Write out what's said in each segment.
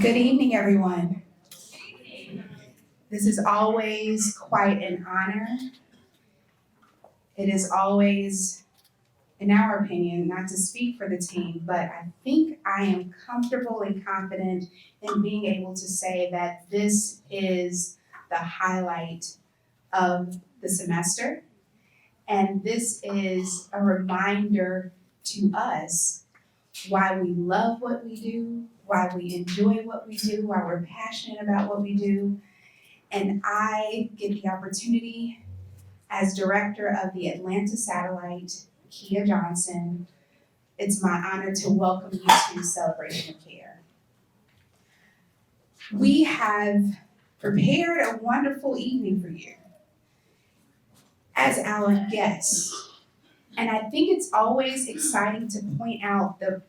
Good evening, everyone. This is always quite an honor. It is always, in our opinion, not to speak for the team, but I think I am comfortable and confident in being able to say that this is the highlight of the semester. And this is a reminder to us why we love what we do, why we enjoy what we do, why we're passionate about what we do. And I get the opportunity as director of the Atlanta Satellite, Kia Johnson. It's my honor to welcome you to Celebration of Care. We have prepared a wonderful evening for you as our guests. And I think it's always exciting to point out the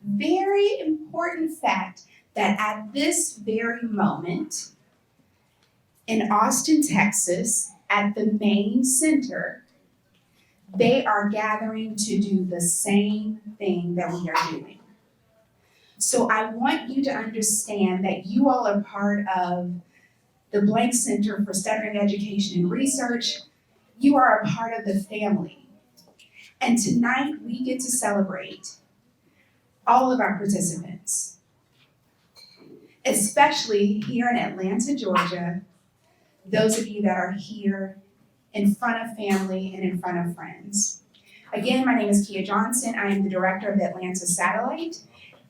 very important fact that at this very moment in Austin, Texas, at the main center, they are gathering to do the same thing that we are doing. So I want you to understand that you all are part of the Blank Center for Stuttering Education and Research. You are a part of the family. And tonight we get to celebrate all of our participants, especially here in Atlanta, Georgia, those of you that are here in front of family and in front of friends. Again, my name is Kia Johnson. I am the director of the Atlanta Satellite,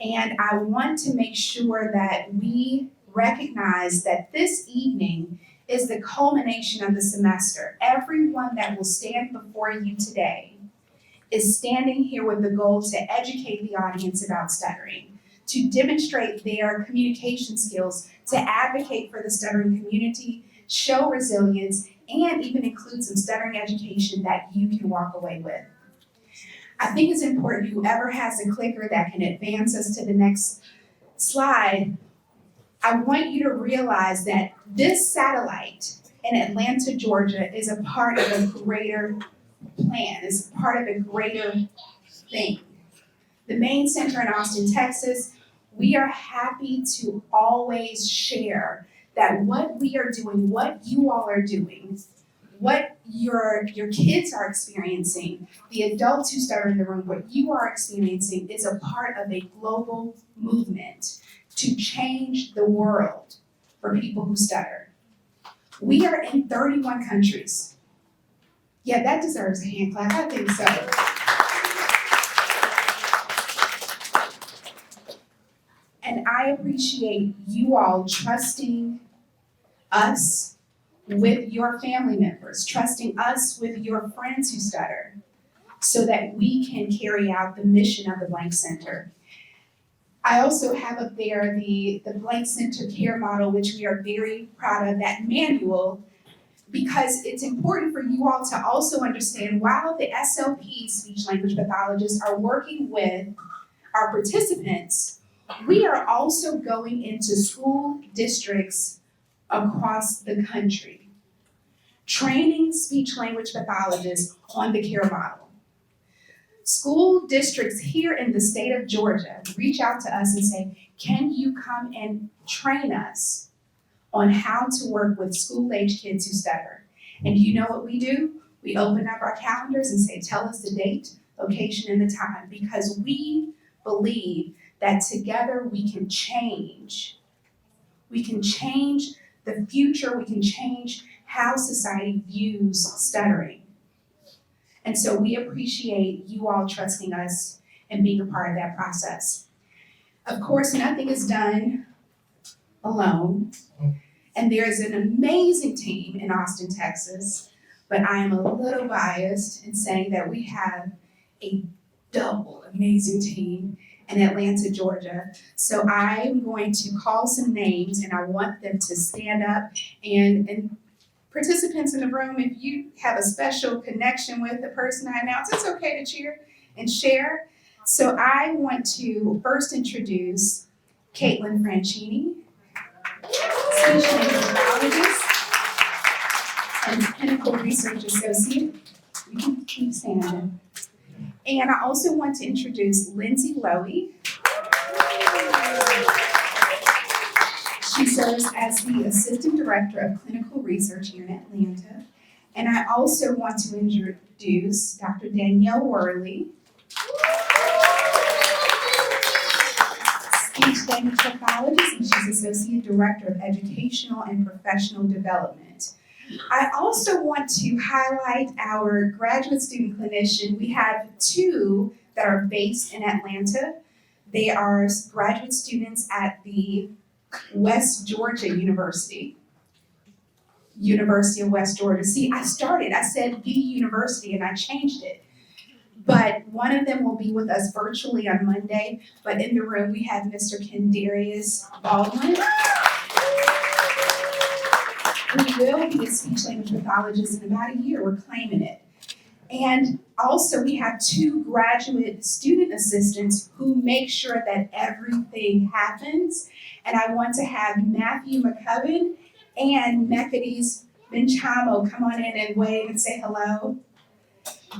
and I want to make sure that we recognize that this evening is the culmination of the semester. Everyone that will stand before you today is standing here with the goal to educate the audience about stuttering, to demonstrate their communication skills, to advocate for the stuttering community, show resilience, and even include some stuttering education that you can walk away with. I think it's important, whoever has a clicker that can advance us to the next slide, I want you to realize that this satellite in Atlanta, Georgia is a part of a greater plan, is part of a greater thing. The main center in Austin, Texas, we are happy to always share that what we are doing, what you all are doing, what your kids are experiencing, the adults who stutter in the room, what you are experiencing is a part of a global movement to change the world for people who stutter. We are in 31 countries. Yeah, that deserves a hand clap, I think so. And I appreciate you all trusting us with your family members, trusting us with your friends who stutter, so that we can carry out the mission of the Blank Center. I also have up there the Blank Center care model, which we are very proud of, that manual, because it's important for you all to also understand while the SLPs, speech language pathologists, are working with our participants, we are also going into school districts across the country, training speech language pathologists on the care model. School districts here in the state of Georgia reach out to us and say, can you come and train us on how to work with school-age kids who stutter? And you know what we do? We open up our calendars and say, tell us the date, location, and the time, because we believe that together we can change. We can change the future, we can change how society views stuttering. And so we appreciate you all trusting us and being a part of that process. Of course, nothing is done alone. And there is an amazing team in Austin, Texas, but I am a little biased in saying that we have a double amazing team in Atlanta, Georgia. So I'm going to call some names and I want them to stand up, and participants in the room, if you have a special connection with the person I announce, it's okay to cheer and share. So I want to first introduce Caitlin Franchini, speech language pathologist and clinical research associate. You can keep standing. And I also want to introduce Lindsay Lowy, serves as the Assistant Director of Clinical Research here in Atlanta. And I also want to introduce Dr. Danielle Worley, speech language pathologist, and she's Associate Director of Educational and Professional Development. I also want to highlight our graduate student clinician. We have two that are based in Atlanta. They are graduate students at the West Georgia University of West Georgia. See, I said the university and I changed it. But one of them will be with us virtually on Monday, but in the room we have Mr. Kendarius Baldwin. Who will be a speech language pathologist in about a year. We're claiming it. And also we have two graduate student assistants who make sure that everything happens. And I want to have Matthew McCubbin and Mekadis Benchamo come on in and wave and say hello.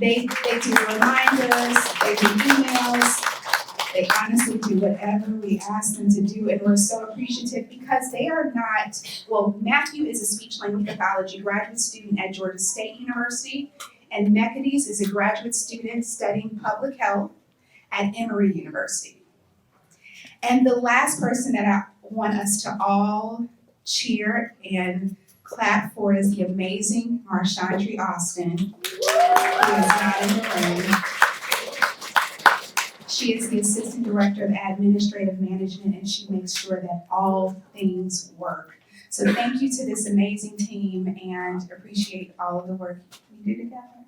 They do reminders, they do emails, they honestly do whatever we ask them to do, and we're so appreciative because they are not, well, Matthew is a speech language pathology graduate student at Georgia State University, and Mekadis is a graduate student studying public health at Emory University. And the last person that I want us to all cheer and clap for is the amazing Marshandri Austin, who is not in the room. She is the Assistant Director of Administrative Management, and she makes sure that all things work. So thank you to this amazing team and appreciate all of the work we do together.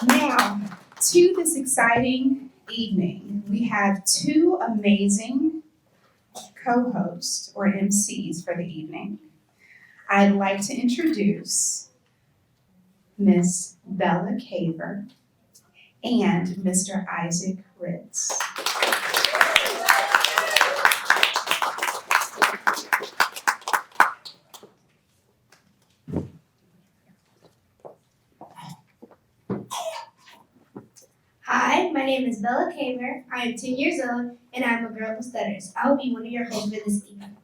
Now, to this exciting evening, we have two amazing co-hosts or MCs for the evening. I'd like to introduce Miss Bella Caver and Mr. Isaac Ritz. Hi, my name is Bella Caver. I am 10 years old and I'm a girl who stutters. I will be one of your hosts for this evening.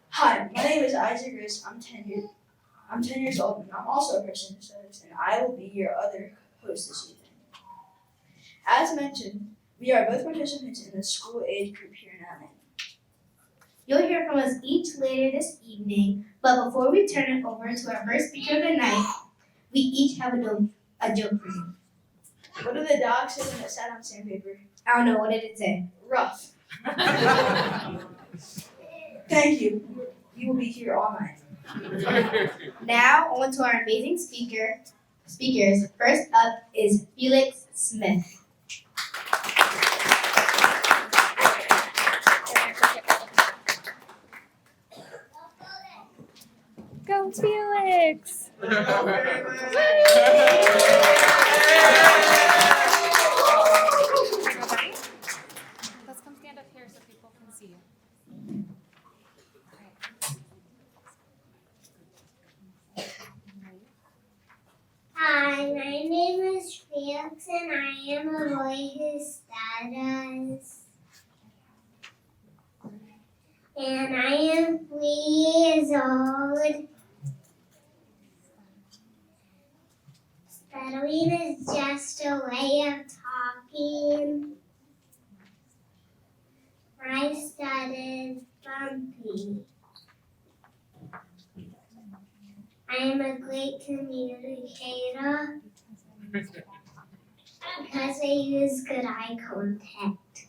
Hi, my name is Isaac Riss. I'm 10 years old and I'm also a person who stutters, and I will be your other host this evening. As mentioned, we are both participants in the school age group here in Atlanta. You'll hear from us each later this evening, but before we turn it over to our first speaker of the night, we each have a joke for you. What did the dog say when it sat on sandpaper? I don't know, what did it say? Rough. Thank you. You will be here all night. Now, on to our amazing speakers. First up is Felix Smith. Go Felix! Let's come stand up here so people can see you. Hi, my name is Felix and I am a boy who stutters. And I am 3 years old. Stuttering is just a way of talking. I stuttered bumpy. I am a great communicator because I use good eye contact.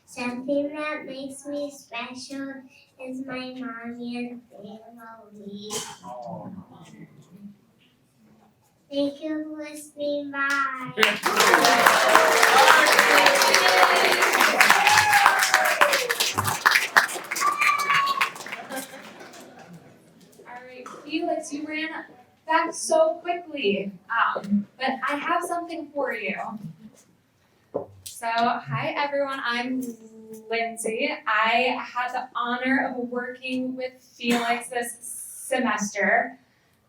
Something that makes me special is my mommy and family. Thank you for listening. Bye. All right, Felix, you ran back so quickly. But I have something for you. So, hi everyone, I'm Lindsay. I had the honor of working with Felix this semester.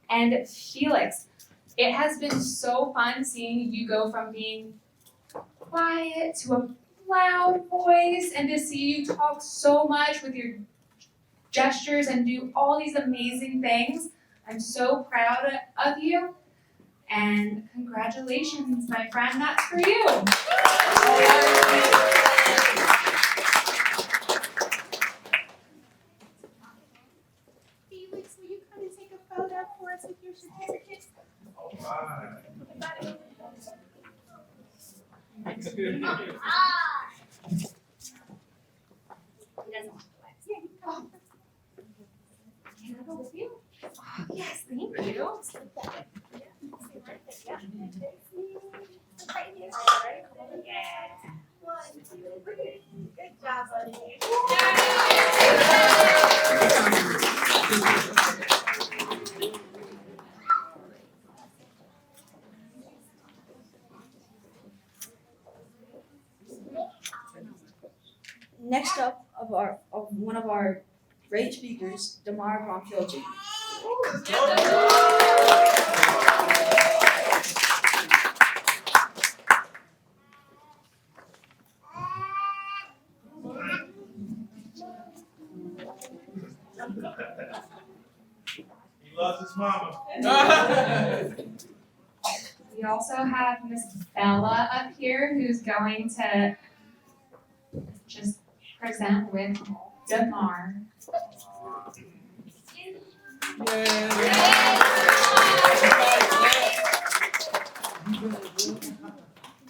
And Felix, it has been so fun seeing you go from being quiet to a loud voice, and to see you talk so much with your gestures and do all these amazing things. I'm so proud of you, and congratulations, my friend, that's for you. Felix, will you come and take a photo for us with your certificate? Can I go with you? Oh, yes, thank you. Good job, buddy. Next up of one of our great speakers, Damar Bromfield Jr. He loves his mama. We also have Miss Bella up here who's going to just present with Damar.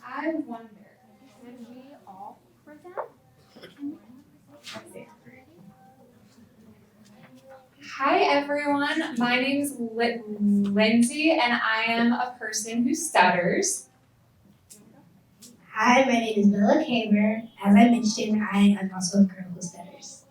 I wonder, should we all present? Let's see. Hi everyone, my name is Lindsay and I am a person who stutters. Hi, my name is Bella Kamer. As I mentioned, I am also a girl who stutters.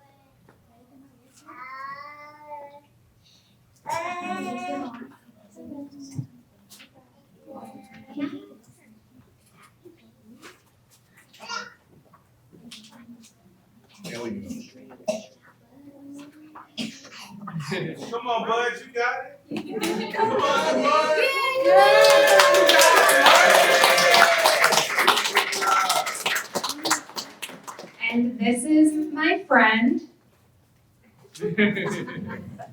Come on, bud, you got it. Come on, bud. And this is my friend,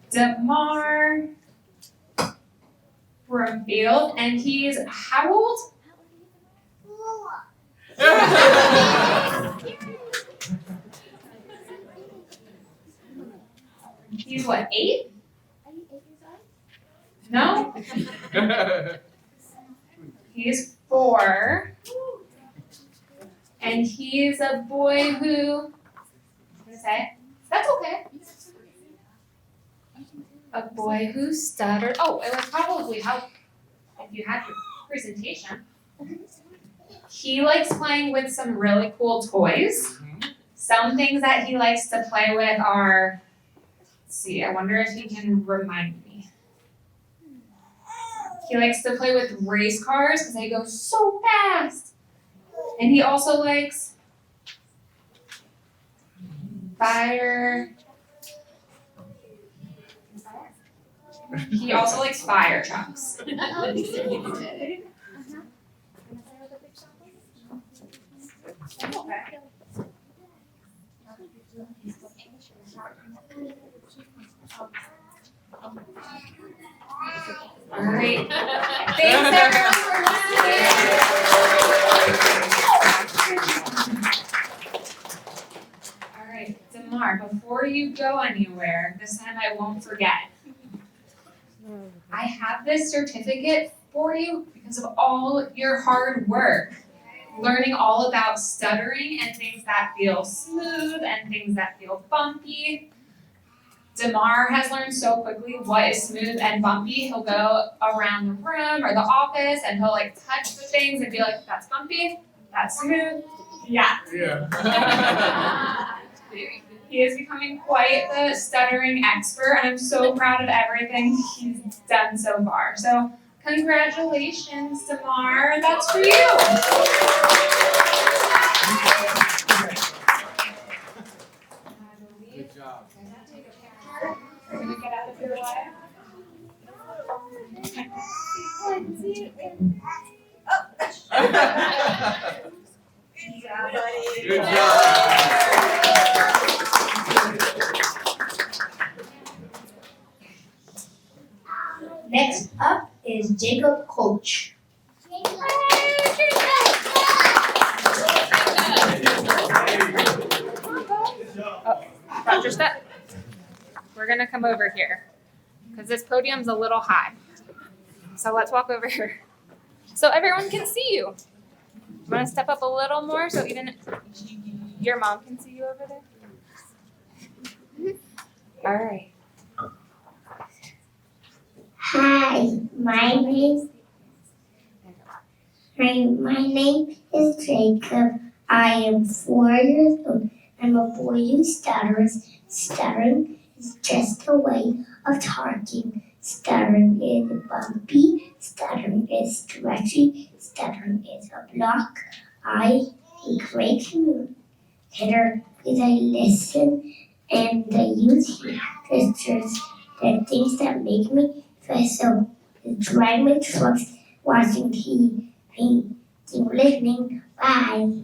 Damar Brumfield, and he's how old? He's what, 8? No? He's 4. And he's a boy who, I'm gonna say it. That's okay. A boy who stuttered. Oh, it would probably help if you had your presentation. He likes playing with some really cool toys. Some things that he likes to play with are, let's see, I wonder if he can remind me. He likes to play with race cars because they go so fast. And he also likes fire. He also likes fire trucks. All right. Thanks everyone for listening. All right, Damar, before you go anywhere, this time I won't forget. I have this certificate for you because of all your hard work, learning all about stuttering and things that feel smooth and things that feel bumpy. Damar has learned so quickly what is smooth and bumpy. He'll go around the room or the office and he'll like touch the things and be like, that's bumpy, that's smooth. Yeah. He is becoming quite the stuttering expert, and I'm so proud of everything he's done so far. So congratulations, Damar. That's for you. Good job. We're gonna get out of your way. Next up is Jacob Coach. Roger, step. We're gonna come over here because this podium's a little high. So let's walk over here so everyone can see you. I'm gonna step up a little more so even your mom can see you over there. All right. Hi, my name is Jacob. I am 4 years old. I'm a boy who stutters. Stuttering is just a way of talking. Stuttering is bumpy. Stuttering is stretchy. Stuttering is a block. I am a great communicator because I listen and I use gestures. There are things that make me feel so. Drive my trucks, watching TV, painting, listening. Bye.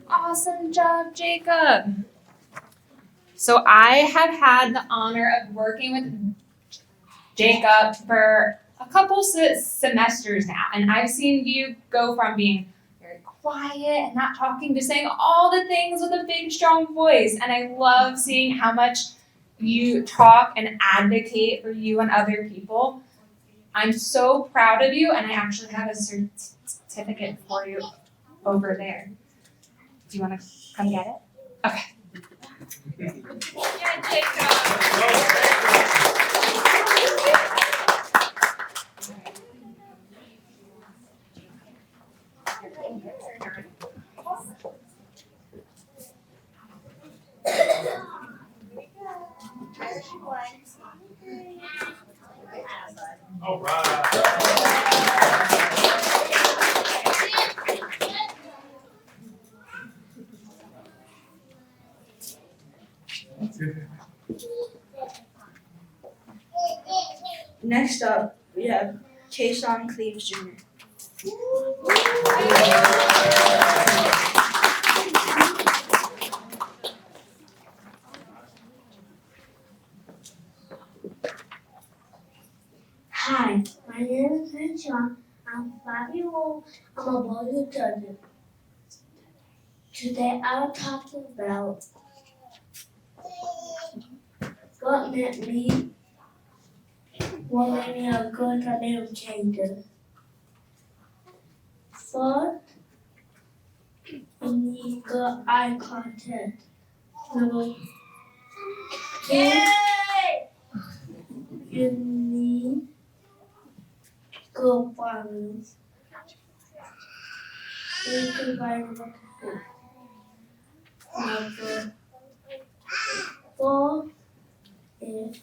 Awesome job, Jacob. So I have had the honor of working with Jacob for a couple semesters now, and I've seen you go from being very quiet and not talking to saying all the things with a big, strong voice. And I love seeing how much you talk and advocate for you and other people. I'm so proud of you, and I actually have a certificate for you over there. Do you want to come get it? Okay. Yeah, Jacob. All right. Next up, we have Kason Cleaves Jr. Hi, my name is Rachel. I'm 5 years old. I'm a boy who doesn't. Today I'll talk about what made me a good communicator. First, we need good eye contact. Number two, you need good balance. You can find what to do. Number four is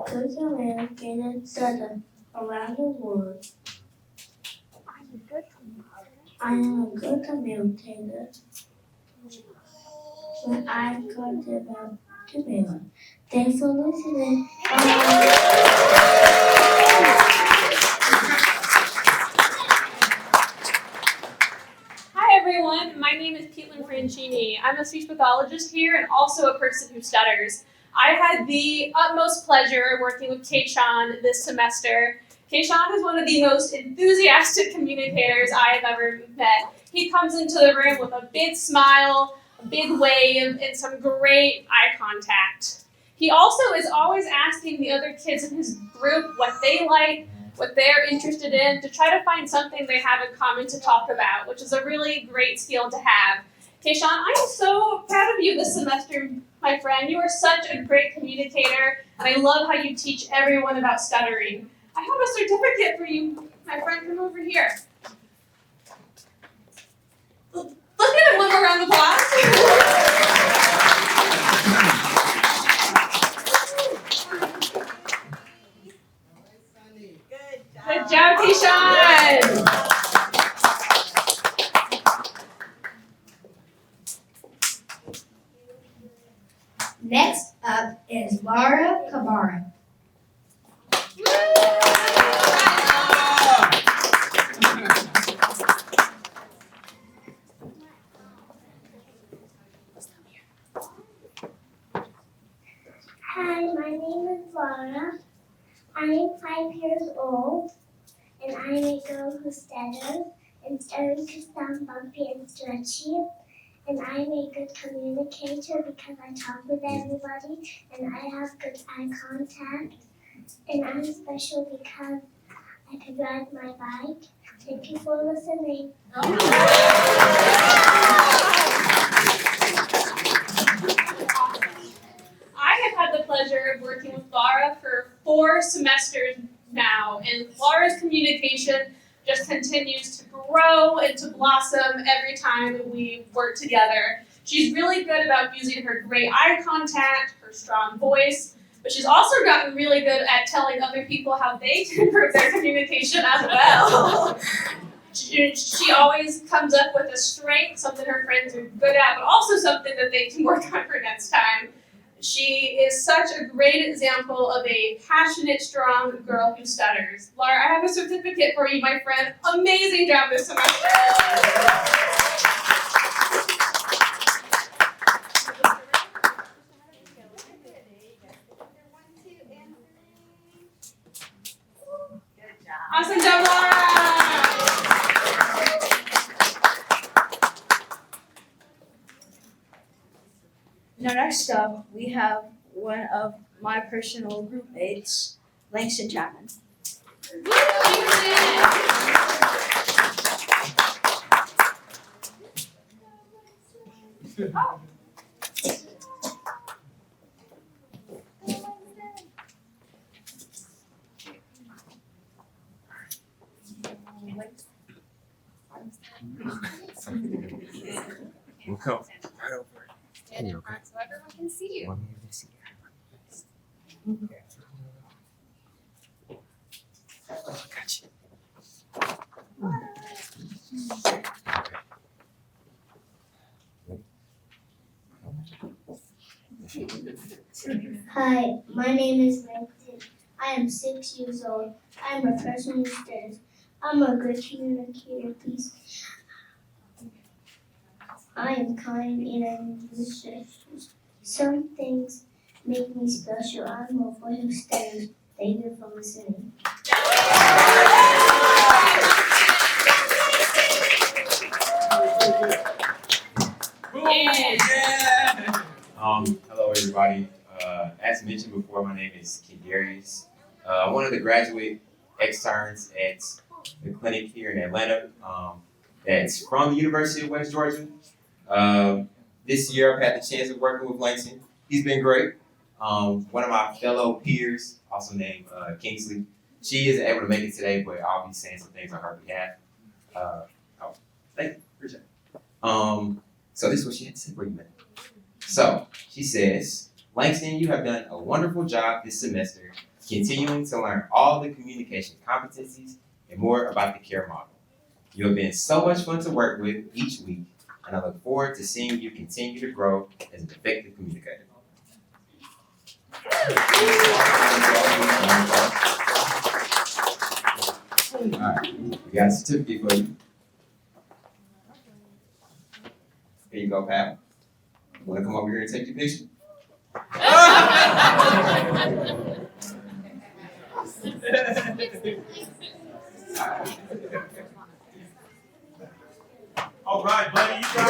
good communicator study around the world. I am a good communicator when I got about to me. Thanks for listening. Hi everyone, my name is Caitlin Francini. I'm a speech pathologist here and also a person who stutters. I had the utmost pleasure working with Kayshawn this semester. Kayshawn is one of the most enthusiastic communicators I have ever met. He comes into the room with a big smile, a big wave, and some great eye contact. He also is always asking the other kids in his group what they like, what they're interested in, to try to find something they have in common to talk about, which is a really great skill to have. Kayshawn, I am so proud of you this semester, my friend. You are such a great communicator, and I love how you teach everyone about stuttering. I have a certificate for you, my friend. Come over here. Let's give him one more round of applause. Good job, Kayshawn. Next up is Laura Kabara. Hi, my name is Laura. I am 5 years old, and I am a girl who stutters and stutters to sound bumpy and stretchy. And I am a good communicator because I talk with everybody and I have good eye contact. And I'm special because I can ride my bike. Thank you for listening. I have had the pleasure of working with Laura for 4 semesters now, and Laura's communication just continues to grow and to blossom every time we work together. She's really good about using her great eye contact, her strong voice, but she's also gotten really good at telling other people how they can improve their communication as well. She always comes up with a strength, something her friends are good at, but also something that they can work on for next time. She is such a great example of a passionate, strong girl who stutters. Laura, I have a certificate for you, my friend. Amazing job this semester. Awesome job, Laura! Now next up, we have one of my personal group mates, Langston Chapman. We'll come right over. Stand in front so everyone can see you. Hi, my name is Langston. I am 6 years old. I am a freshman in studies. I'm a good communicator, please. I am kind and I'm ambitious. Some things make me special. I'm a boy who studies. Thank you for listening. Hello everybody. As mentioned before, my name is Darius. I'm one of the graduate externs at the clinic here in Atlanta. That's from the University of West Georgia. This year I've had the chance of working with Langston. He's been great. One of my fellow peers, also named Kingsley, she isn't able to make it today, but I'll be saying some things on her behalf. Thank you. Appreciate it. So this is what she had to say for you, man. So she says, Langston, you have done a wonderful job this semester, continuing to learn all the communication competencies and more about the care model. You have been so much fun to work with each week, and I look forward to seeing you continue to grow as an effective communicator. All right, we got a certificate for you. Here you go, Pat. Want to come over here and take your picture? All right, buddy, you got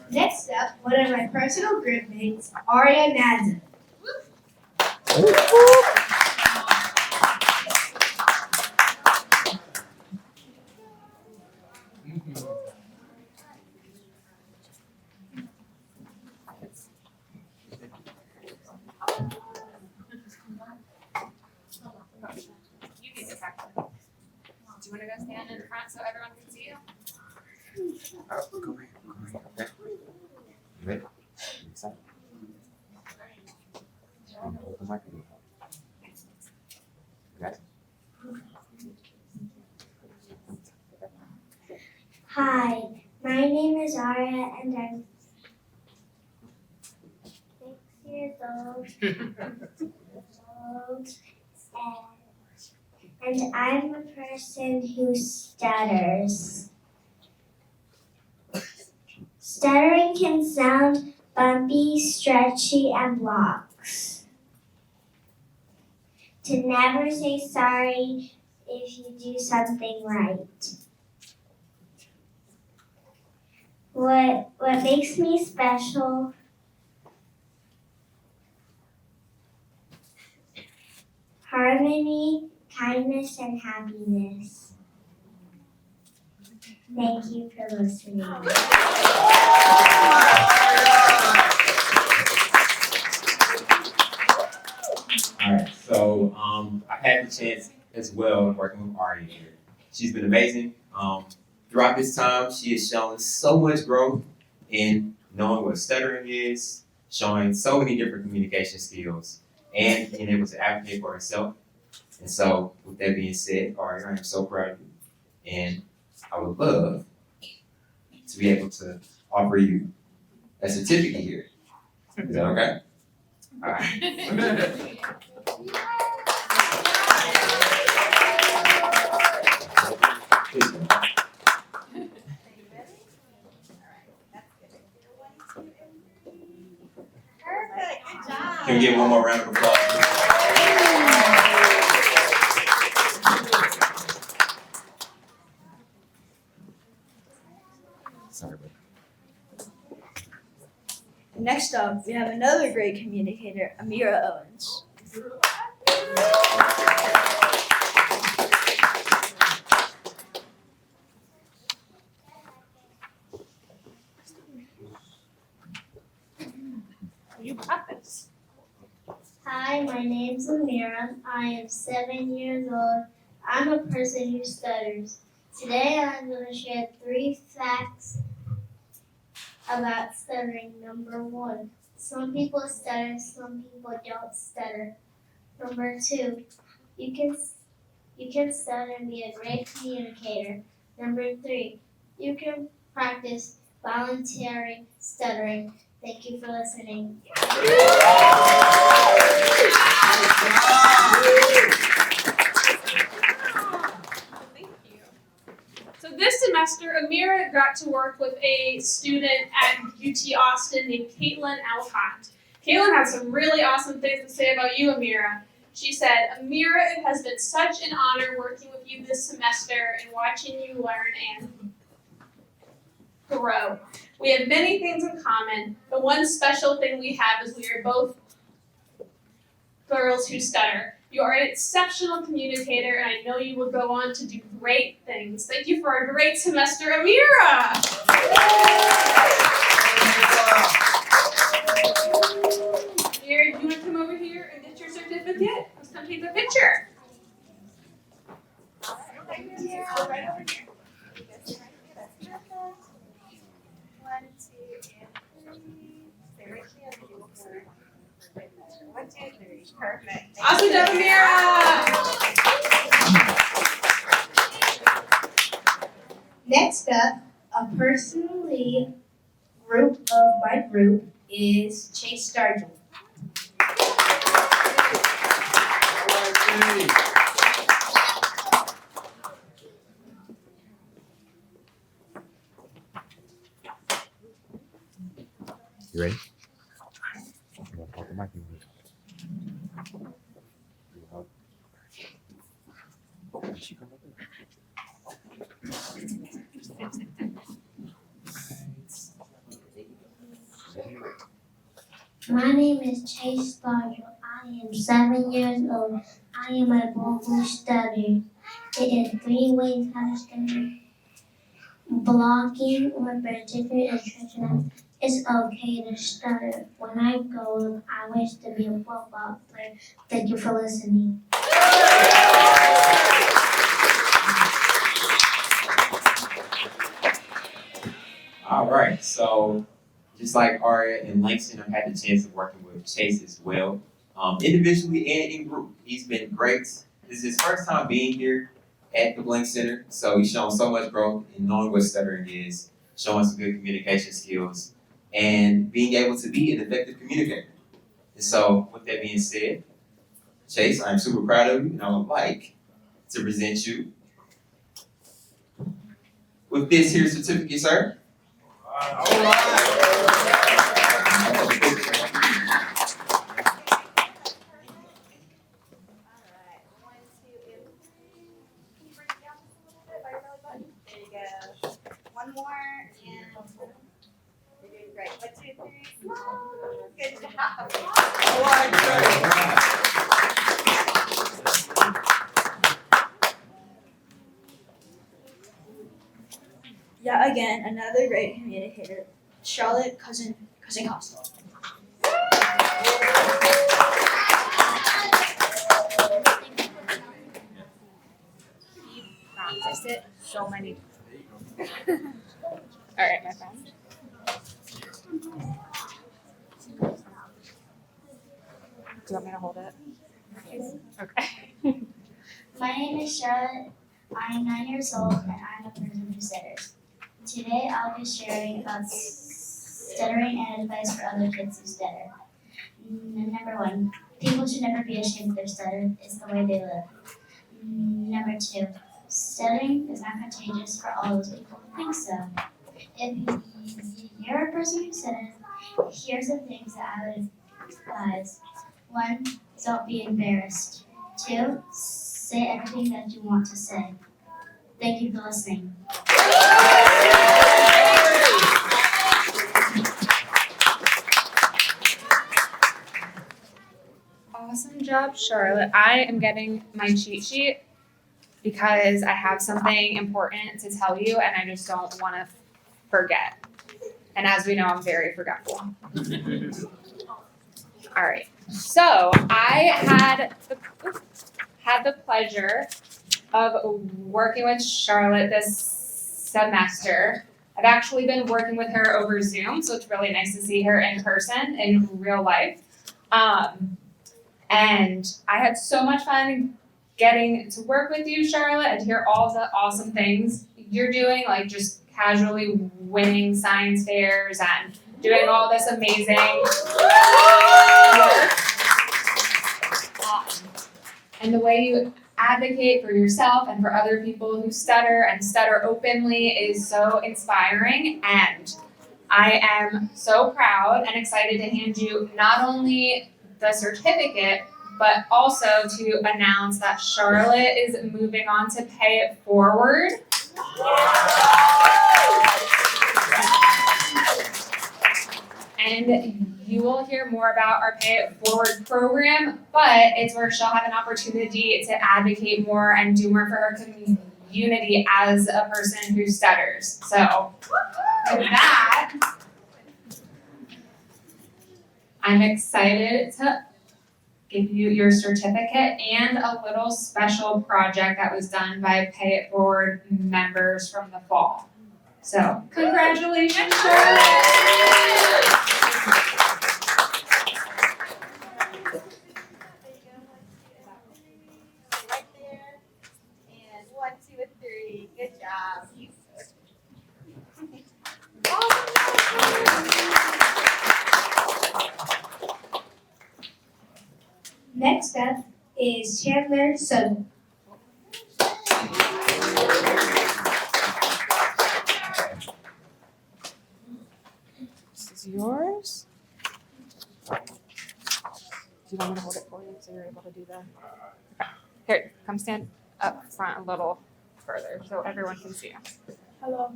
Next up, one of my personal group mates, Arya Nadza. You can get back. Do you want to go stand in front so everyone can see you? Go ahead. Okay. You ready? You excited? Hold the microphone. name is Aria and I'm 6 years old. And I'm a person who stutters. Stuttering can sound bumpy, stretchy, and blocks. To never say sorry if you do something right. What makes me special? Harmony, kindness, and happiness. Thank you for listening. Alright, so I had the chance as well working with Aria here. She's been amazing. Throughout this time, she has shown so much growth in knowing what stuttering is, showing so many different communication skills, and being able to advocate for herself. And so, with that being said, Aria, I am so proud of you, and I would love to be able to offer you a certificate here. Is that okay? All right. Please go. Perfect. Good job. Can we get one more round of applause? Sorry, buddy. Next up, we have another great communicator, Amira Owens. You got this. Hi, my name's Amira. I am 7 years old. I'm a person who stutters. Today I'm going to share 3 facts about stuttering. Number 1, some people stutter, some people don't stutter. Number 2, you can stutter and be a great communicator. Number 3, you can practice voluntary stuttering. Thank you for listening. Thank you. So this semester, Amira got to work with a student at UT Austin named Caitlin Alcott. Caitlin has some really awesome things to say about you, Amira. She said, Amira, it has been such an honor working with you this semester and watching you learn and grow. We have many things in common. The one special thing we have is we are both girls who stutter. You are an exceptional communicator, and I know you will go on to do great things. Thank you for a great semester, Amira! Amira, you want to come over here and get your certificate? Let's come take a picture. Perfect. Awesome job, Amira! Next up, a personal lead group of my group is Chase Stargell. You ready? My name is Chase Stargell. I am 7 years old. I am a boy who stutters. It is 3 ways how to stutter. Blocking or particular instructions. It's okay to stutter. When I grow up, I wish to be a football player. Thank you for listening. All right, so just like Aria and Langston, I've had the chance of working with Chase as well, individually and in group. He's been great. This is his first time being here at the Blank Center, so he's shown so much growth in knowing what stuttering is. showing some good communication skills, and being able to be an effective communicator. And so, with that being said, Chase, I'm super proud of you, and I would like to present you with this here certificate, sir. There you go. One more and you're doing great. 1, 2, 3. Smile. Good job. Yeah, again, another great communicator, Charlotte Cousin Costa. Practiced it so many times. All right, my friend. Do you want me to hold it? Okay. My name is Charlotte. I am 9 years old and I'm a person who stutters. Today I'll be sharing about stuttering and advice for other kids who stutter. Number 1, people should never be ashamed of their stutter. It's the way they live. Number 2, stuttering is not contagious for all those people who think so. If you're a person who stutters, here's the things that I would advise. 1, don't be embarrassed. 2, say everything that you want to say. Thank you for listening. Awesome job, Charlotte. I am getting my cheat sheet because I have something important to tell you and I just don't want to forget. And as we know, I'm very forgetful. All right. So I had the pleasure of working with Charlotte this semester. I've actually been working with her over Zoom, so it's really nice to see her in person in real life. And I had so much fun getting to work with you, Charlotte, and to hear all the awesome things you're doing, like just casually winning science fairs and doing all this amazing work. And the way you advocate for yourself and for other people who stutter and stutter openly is so inspiring. And I am so proud and excited to hand you not only the certificate, but also to announce that Charlotte is moving on to Pay It Forward. And you will hear more about our Pay It Forward program, but it's where she'll have an opportunity to advocate more and do more for her community as a person who stutters. So with that, I'm excited to give you your certificate and a little special project that was done by Pay It Forward members from the fall. So congratulations, Charlotte! Right there. And 1, 2, 3. Good job. Next up is Chandler Sutton. This is yours. Do you want me to hold it for you so you're able to do that? Okay. Here, come stand up front a little further so everyone can see you. Hello,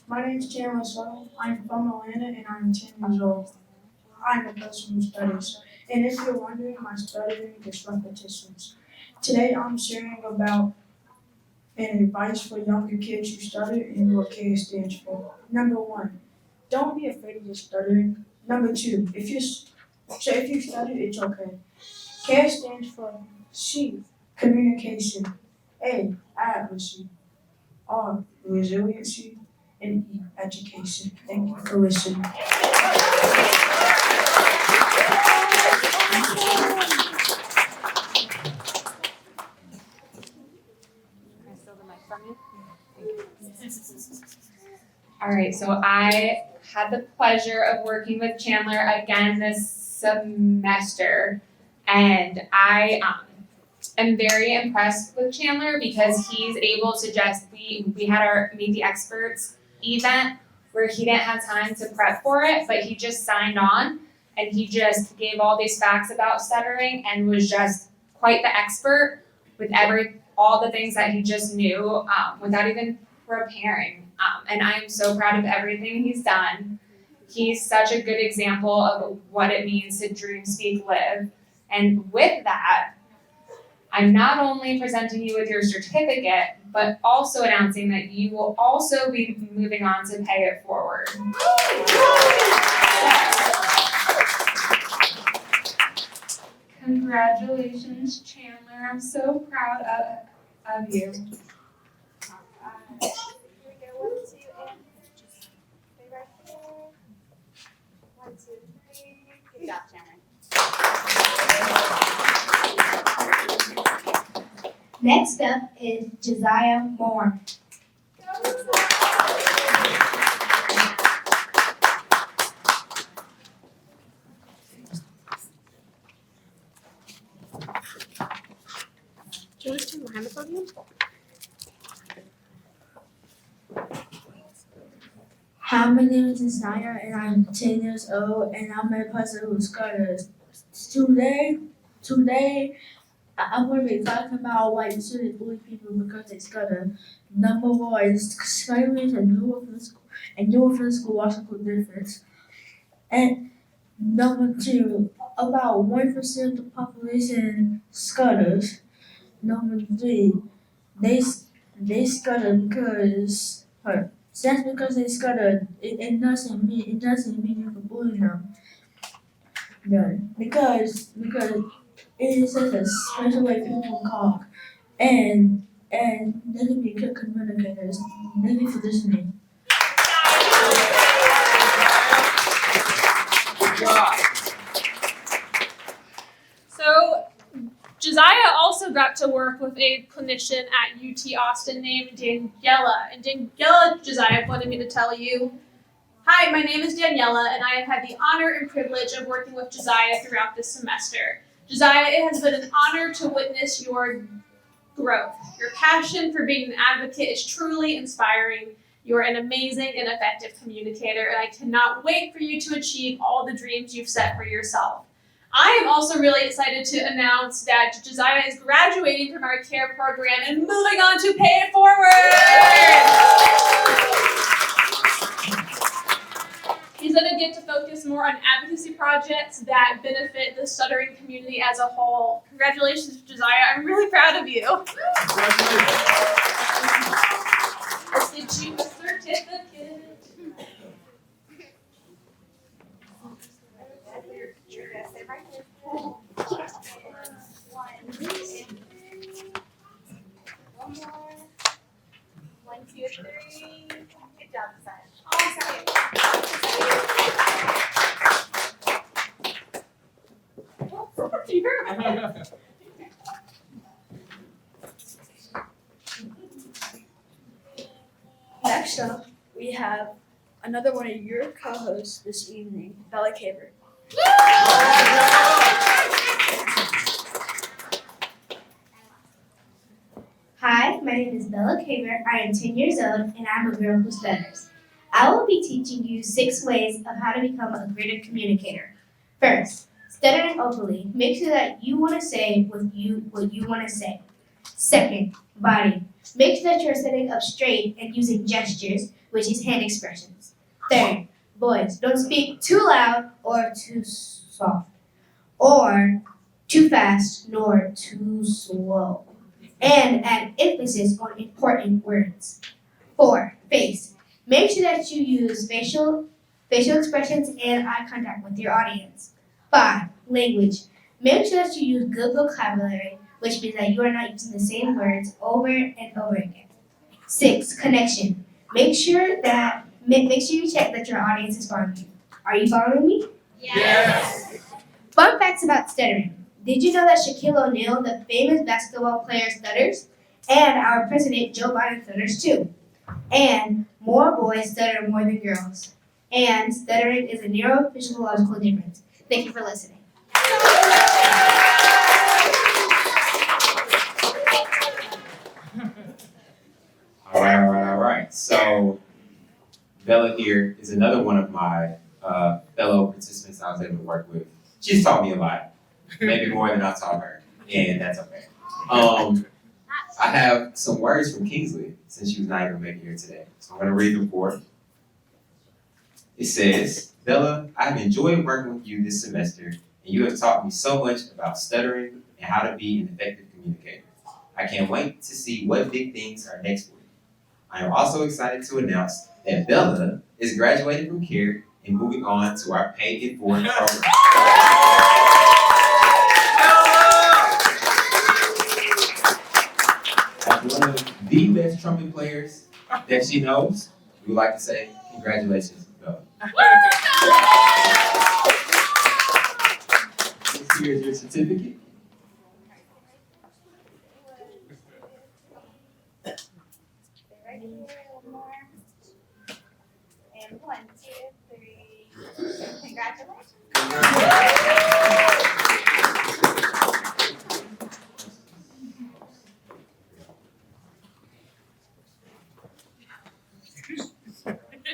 my name is Chandler Sutton. I'm from Atlanta and I'm 10 years old. I'm a person who studies. And if you're wondering, my stuttering is repetitions. Today I'm sharing about an advice for younger kids who stutter and what K stands for. Number 1, don't be afraid of your stuttering. Number 2, if you stutter, it's okay. K stands for C, communication. A, accuracy. R, resiliency. And E, education. Thank you for listening. Can I steal the mic from you? Thank you. All right, so I had the pleasure of working with Chandler again this semester, and I am very impressed with Chandler because he's able to we had our Meet the Experts event where he didn't have time to prep for it, but he just signed on and he just gave all these facts about stuttering and was just quite the expert with all the things that he just knew without even preparing. And I am so proud of everything he's done. He's such a good example of what it means to dream, speak, live. And with that, I'm not only presenting you with your certificate, but also announcing that you will also be moving on to pay it forward. Congratulations, Chandler. I'm so proud of you. Here we go. 1, 2, and stay right there. 1, 2, 3. Good job, Chandler. Next up is Josiah Moore. Do you want to stand behind the podium? Hi, my name is Josiah and I'm 10 years old and I'm a person who stutters. Today, I'm going to be talking about why you shouldn't bully people because they stutter. Number one, stuttering is a new from school also could difference. And number two, about 1% of the population stutters. Number three, they stutter because just because they stutter, it doesn't mean you can bully them. No, because it is such a special way people talk, and they can be good communicators. Thank you for listening. So Josiah also got to work with a clinician at UT Austin named Daniela. And Daniela, Josiah wanted me to tell you, hi, my name is Daniela, and I have had the honor and privilege of working with Josiah throughout this semester. Josiah, it has been an honor to witness your growth. Your passion for being an advocate is truly inspiring. You're an amazing and effective communicator, and I cannot wait for you to achieve all the dreams you've set for yourself. I am also really excited to announce that Josiah is graduating from our CARE program and moving on to Pay It Forward! He's going to get to focus more on advocacy projects that benefit the stuttering community as a whole. Congratulations, Josiah. I'm really proud of you. Let's get you a certificate. You're gonna stay right here. 1, 2, and 3. One more. 1, 2, 3. Good job, Josiah. Next up, we have another one of your co-hosts this evening, Bella Caver. Hi, my name is Bella Caver. I am 10 years old and I'm a girl who stutters. I will be teaching you 6 ways of how to become a greater communicator. First, stuttering openly. Make sure that you want to say what you want to say. Second, body. Make sure that you're sitting up straight and using gestures, which is hand expressions. Third, voice. Don't speak too loud or too soft, or too fast nor too slow. And add emphasis on important words. 4, face. Make sure that you use facial expressions and eye contact with your audience. 5, language. Make sure that you use good vocabulary, which means that you are not using the same words over and over again. 6, connection. Make sure you check that your audience is following you. Are you following me? Yes. Fun facts about stuttering. Did you know that Shaquille O'Neal, the famous basketball player, stutters? And our president, Joe Biden, stutters too. And More boys stutter more than girls. And stuttering is a neurophysiological difference. Thank you for listening. All right. So Bella here is another one of my fellow participants I was able to work with. She's taught me a lot, maybe more than I taught her, and that's okay. I have some words from Kingsley since she was not able to make it here today. So I'm going to read them for her. It says, Bella, I have enjoyed working with you this semester, and you have taught me so much about stuttering and how to be an effective communicator. I can't wait to see what big things are next for you. I am also excited to announce that Bella is graduating from CARE and moving on to our Paid It Forward program. As one of the best trumpet players that she knows, we would like to say congratulations, Bella. Here's your certificate. Right here, one more. And 1, 2, 3. Congratulations.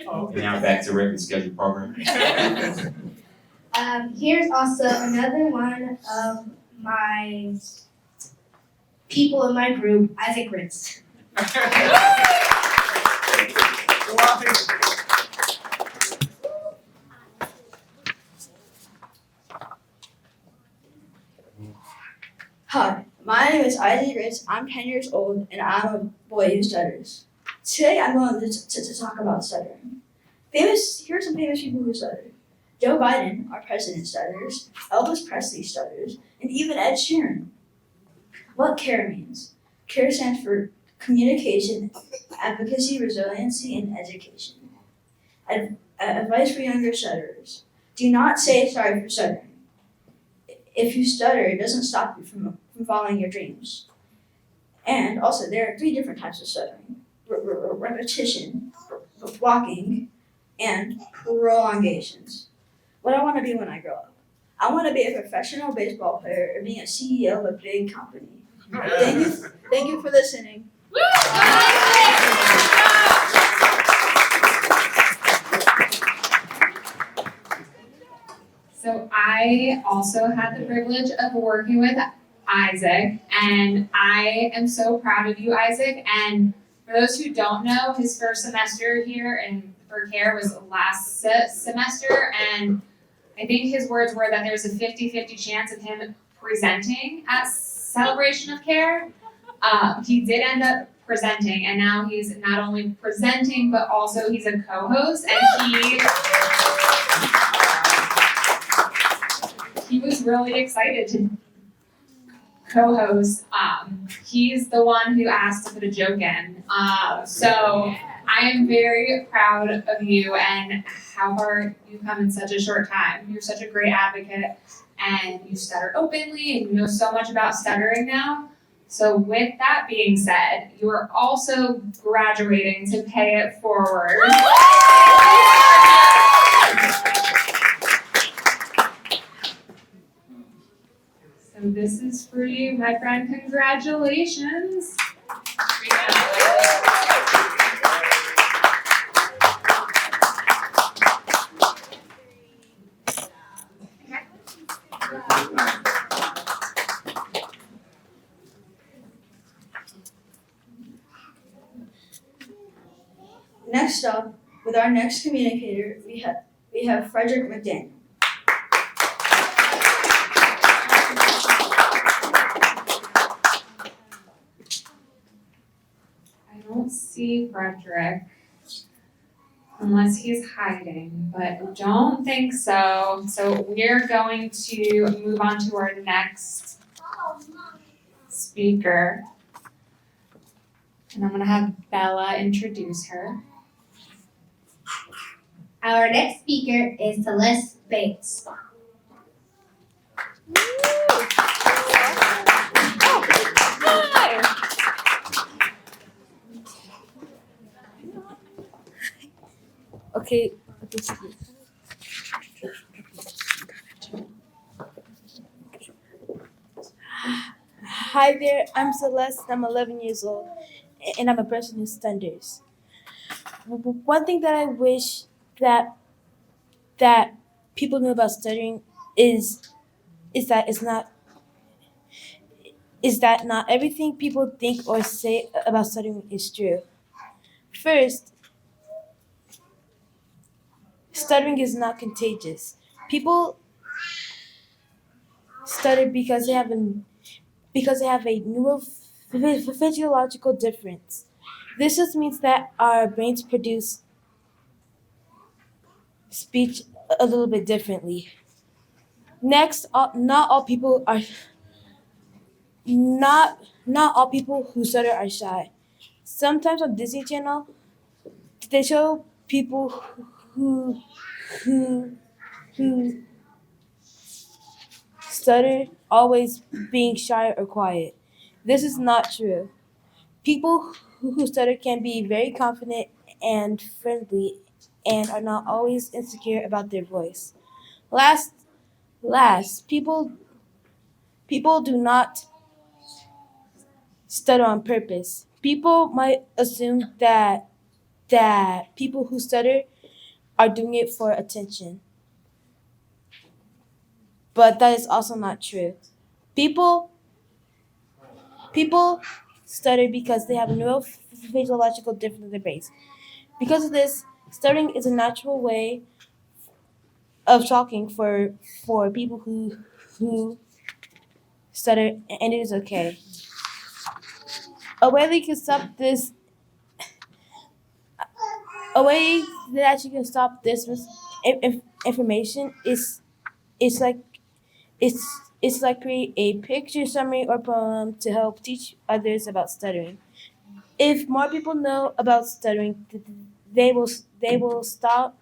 And now back to regular scheduled program. Here's also another one of my people in my group, Isaac Ritz. Hi, my name is Isaac Ritz. I'm 10 years old and I'm a boy who stutters. Today I'm going to talk about stuttering. Here are some famous people who stutter. Joe Biden, our president, stutters. Elvis Presley stutters. And even Ed Sheeran. What CARE means? CARE stands for Communication, Advocacy, Resiliency, and Education. Advice for younger stutterers. Do not say sorry for stuttering. If you stutter, it doesn't stop you from following your dreams. And also, there are 3 different types of stuttering. Repetition, walking, and prolongations. What I want to be when I grow up. I want to be a professional baseball player or being a CEO of a big company. Thank you for listening. So I also had the privilege of working with Isaac, and I am so proud of you, Isaac. And for those who don't know, his first semester here for CARE was last semester, and I think his words were that there's a 50-50 chance of him presenting at Celebration of CARE. He did end up presenting, and now he's not only presenting, but also he's a co-host, and he was really excited to co-host. He's the one who asked to put a joke in. So I am very proud of you and how far you've come in such a short time. You're such a great advocate, and you stutter openly, and you know so much about stuttering now. So with that being said, you are also graduating to Pay It Forward. So this is for you, my friend. Congratulations. Next up, with our next communicator, we have Frederick McDaniel. I don't see Frederick unless he's hiding, but I don't think so. So we're going to move on to our next speaker. And I'm gonna have Bella introduce her. Our next speaker is Celeste Bates. Okay. Hi there, I'm Celeste. I'm 11 years old, and I'm a person who stutters. One thing that I wish that that people knew about stuttering is is that it's not is that not everything people think or say about stuttering is true. First, stuttering is not contagious. People stutter because they have a neurophysiological difference. This just means that our brains produce speech a little bit differently. Next, not not all people who stutter are shy. Sometimes on Disney Channel, they show people who who who stutter always being shy or quiet. This is not true. People who stutter can be very confident and friendly and are not always insecure about their voice. Last, people do not stutter on purpose. People might assume that people who stutter are doing it for attention, but that is also not true. People people stutter because they have a neurophysiological difference in their brains. Because of this, stuttering is a natural way of talking for people who stutter, and it is okay. A way that you can stop this, a way that you can stop this information is like it's it's like create a picture, summary, or poem to help teach others about stuttering. If more people know about stuttering, they will stop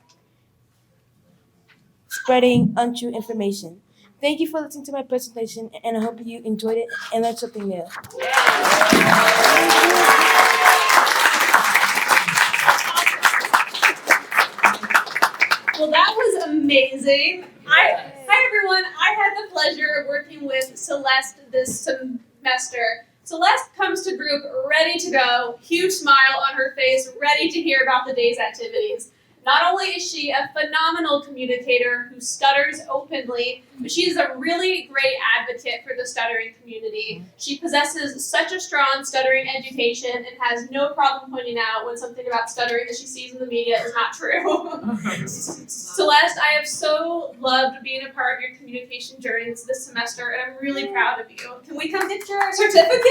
spreading untrue information. Thank you for listening to my presentation, and I hope you enjoyed it and learned something new. Well, that was amazing. Hi everyone. I had the pleasure of working with Celeste this semester. Celeste comes to group ready to go, huge smile on her face, ready to hear about the day's activities. Not only is she a phenomenal communicator who stutters openly, but she is a really great advocate for the stuttering community. She possesses such a strong stuttering education and has no problem pointing out when something about stuttering that she sees in the media is not true. Celeste, I have so loved being a part of your communication journey this semester, and I'm really proud of you. Can we come get your certificate?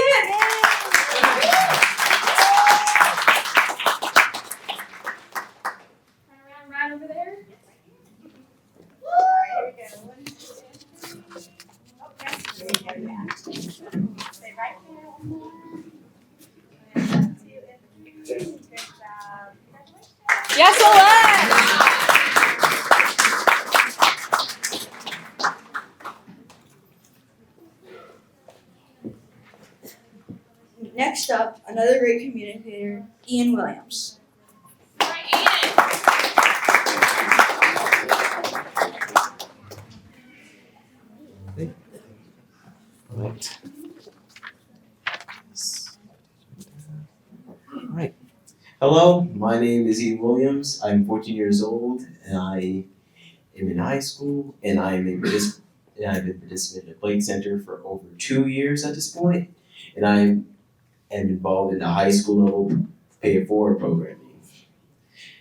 Right over there. Alright, here we go. 1, 2, 3. Oh, yes. There you go, yeah. Stay right there. 1 more. And 1, 2, and 3. Good job. Congratulations. Yes, Celeste! Next up, another great communicator, Ian Williams. Alright. Hello, my name is Ian Williams. I'm 14 years old and I am in high school and I've been participating in the Blake Center for over 2 years at this point, and I am involved in the high school level pay it forward programming.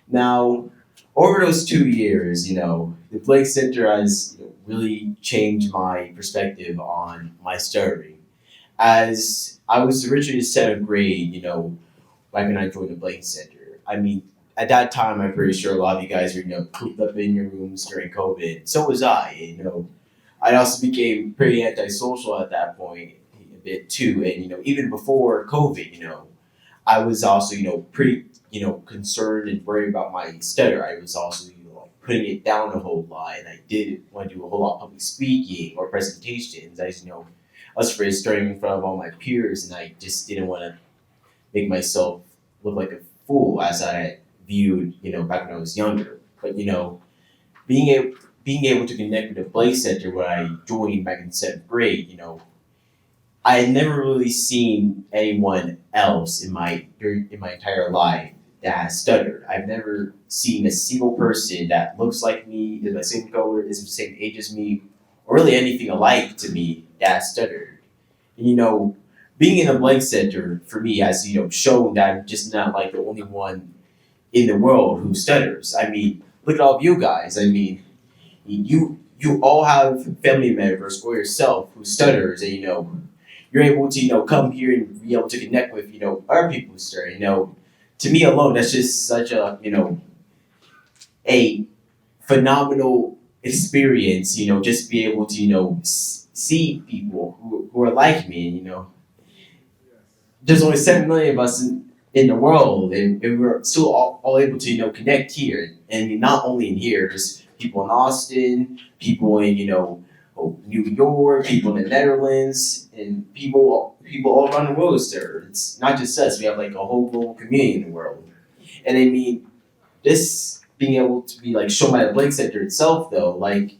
Now, over those 2 years, the Blake Center has really changed my perspective on my stuttering. As I was originally 7th grade, back when I joined the Blake Center. I mean, at that time, I'm pretty sure a lot of you guys were, cooped up in your rooms during COVID. So was I. I also became pretty antisocial at that point a bit too. And, even before COVID, I was also, pretty, concerned and worried about my stutter. I was also, putting it down a whole lot, and I didn't want to do a whole lot of public speaking or presentations. I was afraid of starting in front of all my peers, and I just didn't want to make myself look like a fool as I had viewed, back when I was younger. But being able to connect with the Blake Center where I joined back in seventh grade, I had never really seen anyone else in my entire life that has stuttered. I've never seen a single person that looks like me, is the same color, is the same age as me, or really anything alike to me that stuttered. And, being in a Blake Center for me has shown that I'm just not like the only one in the world who stutters. I mean, look at all of you guys. I mean, you all have family members or yourself who stutters, and you're able to come here and be able to connect with other people who stutter. To me alone, that's just such a a phenomenal experience. Just be able to see people who are like me. There's only 7 million of us in the world, and we're still all able to connect here. And not only in here, there's people in Austin, people in New York, people in the Netherlands, and people all around the world. There, it's not just us. We have like a whole global community in the world. And I mean, this being able to be like shown by the Blake Center itself, though, like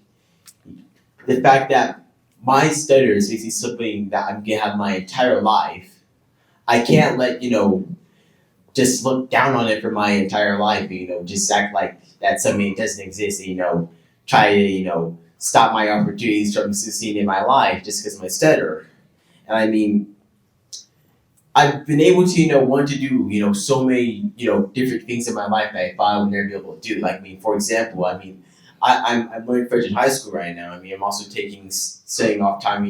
the fact that my stutter is basically something that I'm gonna have my entire life. I can't let just look down on it for my entire life. Just act like that's something that doesn't exist. And, try to stop my opportunities from succeeding in my life just because of my stutter. And I mean, I've been able to want to do so many different things in my life that I thought I would never be able to do. Like for example, I'm learning French in high school right now. I'm also studying off time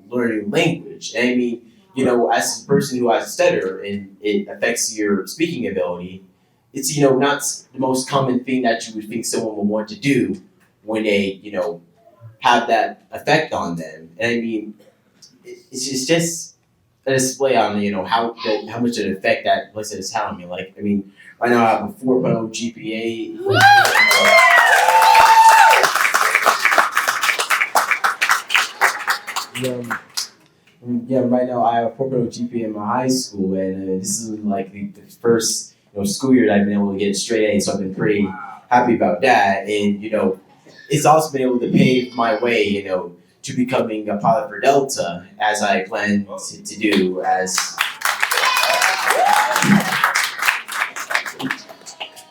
learning language. And as a person who has a stutter and it affects your speaking ability, it's not the most common thing that you would think someone would want to do when they have that effect on them. And it's just a display on how much of an effect that listen is having me. Right now I have a 4.0 GPA. Right now I have a 4.0 GPA in my high school, and this is like the first school year that I've been able to get straight A, so I've been pretty happy about that. And it's also been able to pave my way, to becoming a pilot for Delta, as I plan to do as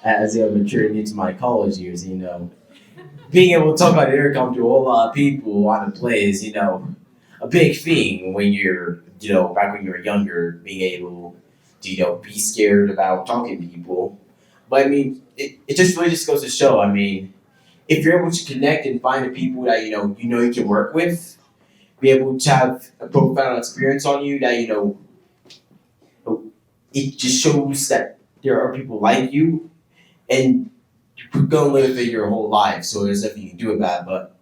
maturing into my college years. Being able to talk about intercom to a whole lot of people on a plane is a big thing when you're back when you were younger, being able to be scared about talking to people. But it just really just goes to show. If you're able to connect and find the people that you can work with, be able to have a profound experience on you that it just shows that there are people like you, and you're gonna live it your whole life. So there's nothing you can do about it. But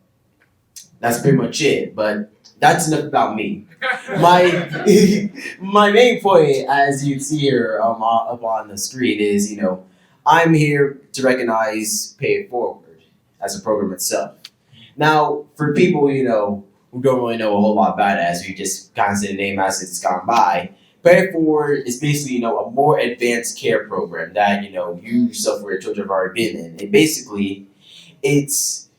that's pretty much it. But that's enough about me. My main point, as you see here up on the screen, is I'm here to recognize Pay It Forward as a program itself. Now, for people who don't really know a whole lot about it, as we just kind of say the name as it's gone by, Pay It Forward is basically a more advanced care program that you yourself or your children have already been in. And basically, it's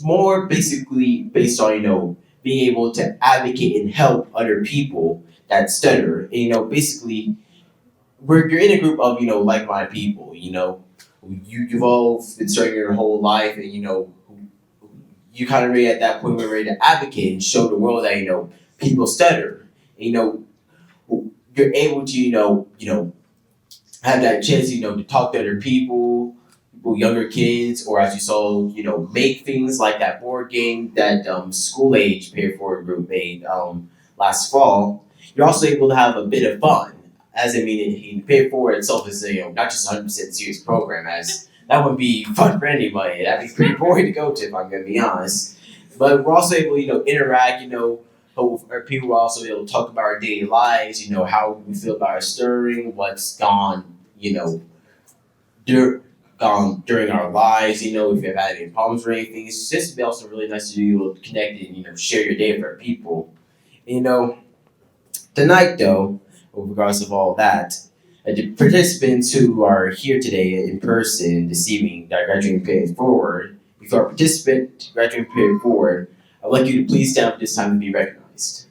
more basically based on being able to advocate and help other people that stutter. And, basically, you're in a group of like-minded people. You've all been studying your whole life, and you kind of ready at that point where you're ready to advocate and show the world that people stutter. And, you're able to have that chance to talk to other people, younger kids, or as you saw, make things like that board game that school age Pay It Forward group made last fall. You're also able to have a bit of fun. As Pay It Forward itself is not just a 100% serious program, as that wouldn't be fun for anybody. That'd be pretty boring to go to, if I'm gonna be honest. But we're also able interact, our people are also able to talk about our daily lives, how we feel about our stirring, what's gone, during our lives, if you've had any problems or anything. It's just also really nice to be able to connect and share your day with our people. Tonight though, regardless of all that, The participants who are here today in person this evening that are graduating period forward, if you are a participant graduating period forward, I'd like you to please stand up this time to be recognized.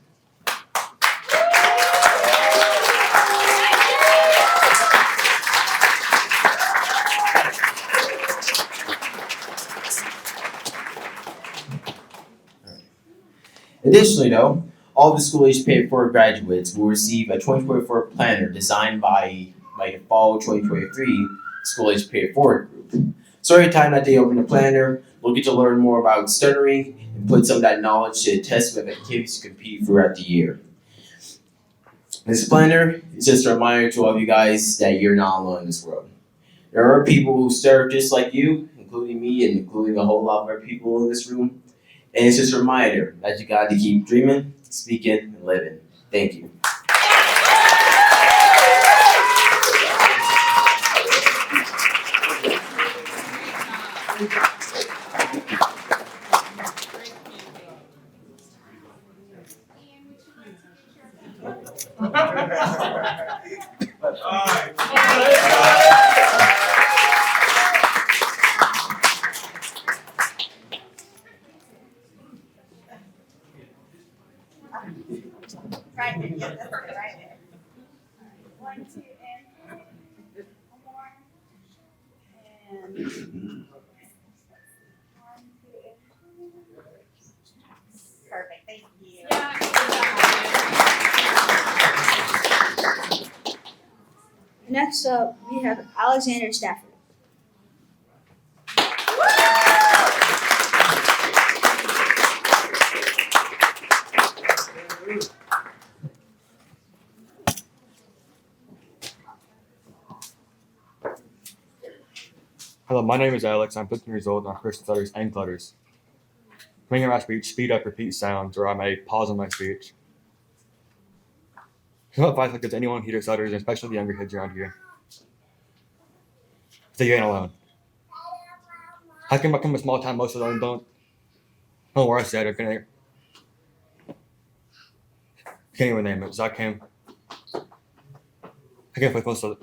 Additionally, though, all of the school age period forward graduates will receive a 2024 planner designed by the fall 2023 school age period forward group. So every time that they open the planner, they'll get to learn more about stuttering and put some of that knowledge to the test with activities to compete throughout the year. This planner is just a reminder to all of you guys that you're not alone in this world. There are people who stutter just like you, including me and including a whole lot of other people in this room. And it's just a reminder that you got to keep dreaming, speaking, and living. Thank you. Right there, yeah, that's it, right there. All right. 1, 2, and one more. And 1, 2, and perfect. Thank you. Next up, we have Alexander Stafford. Hello, my name is Alex. I'm 15 years old and I curse stutters and clutters. When I speech, speed up, repeat sounds, or I may pause in my speech. Some advice I give to anyone who hears stutters, and especially the younger kids around here. So you ain't alone. I came back from a small town, most of them don't know where I said or can't even name it. So I came with most of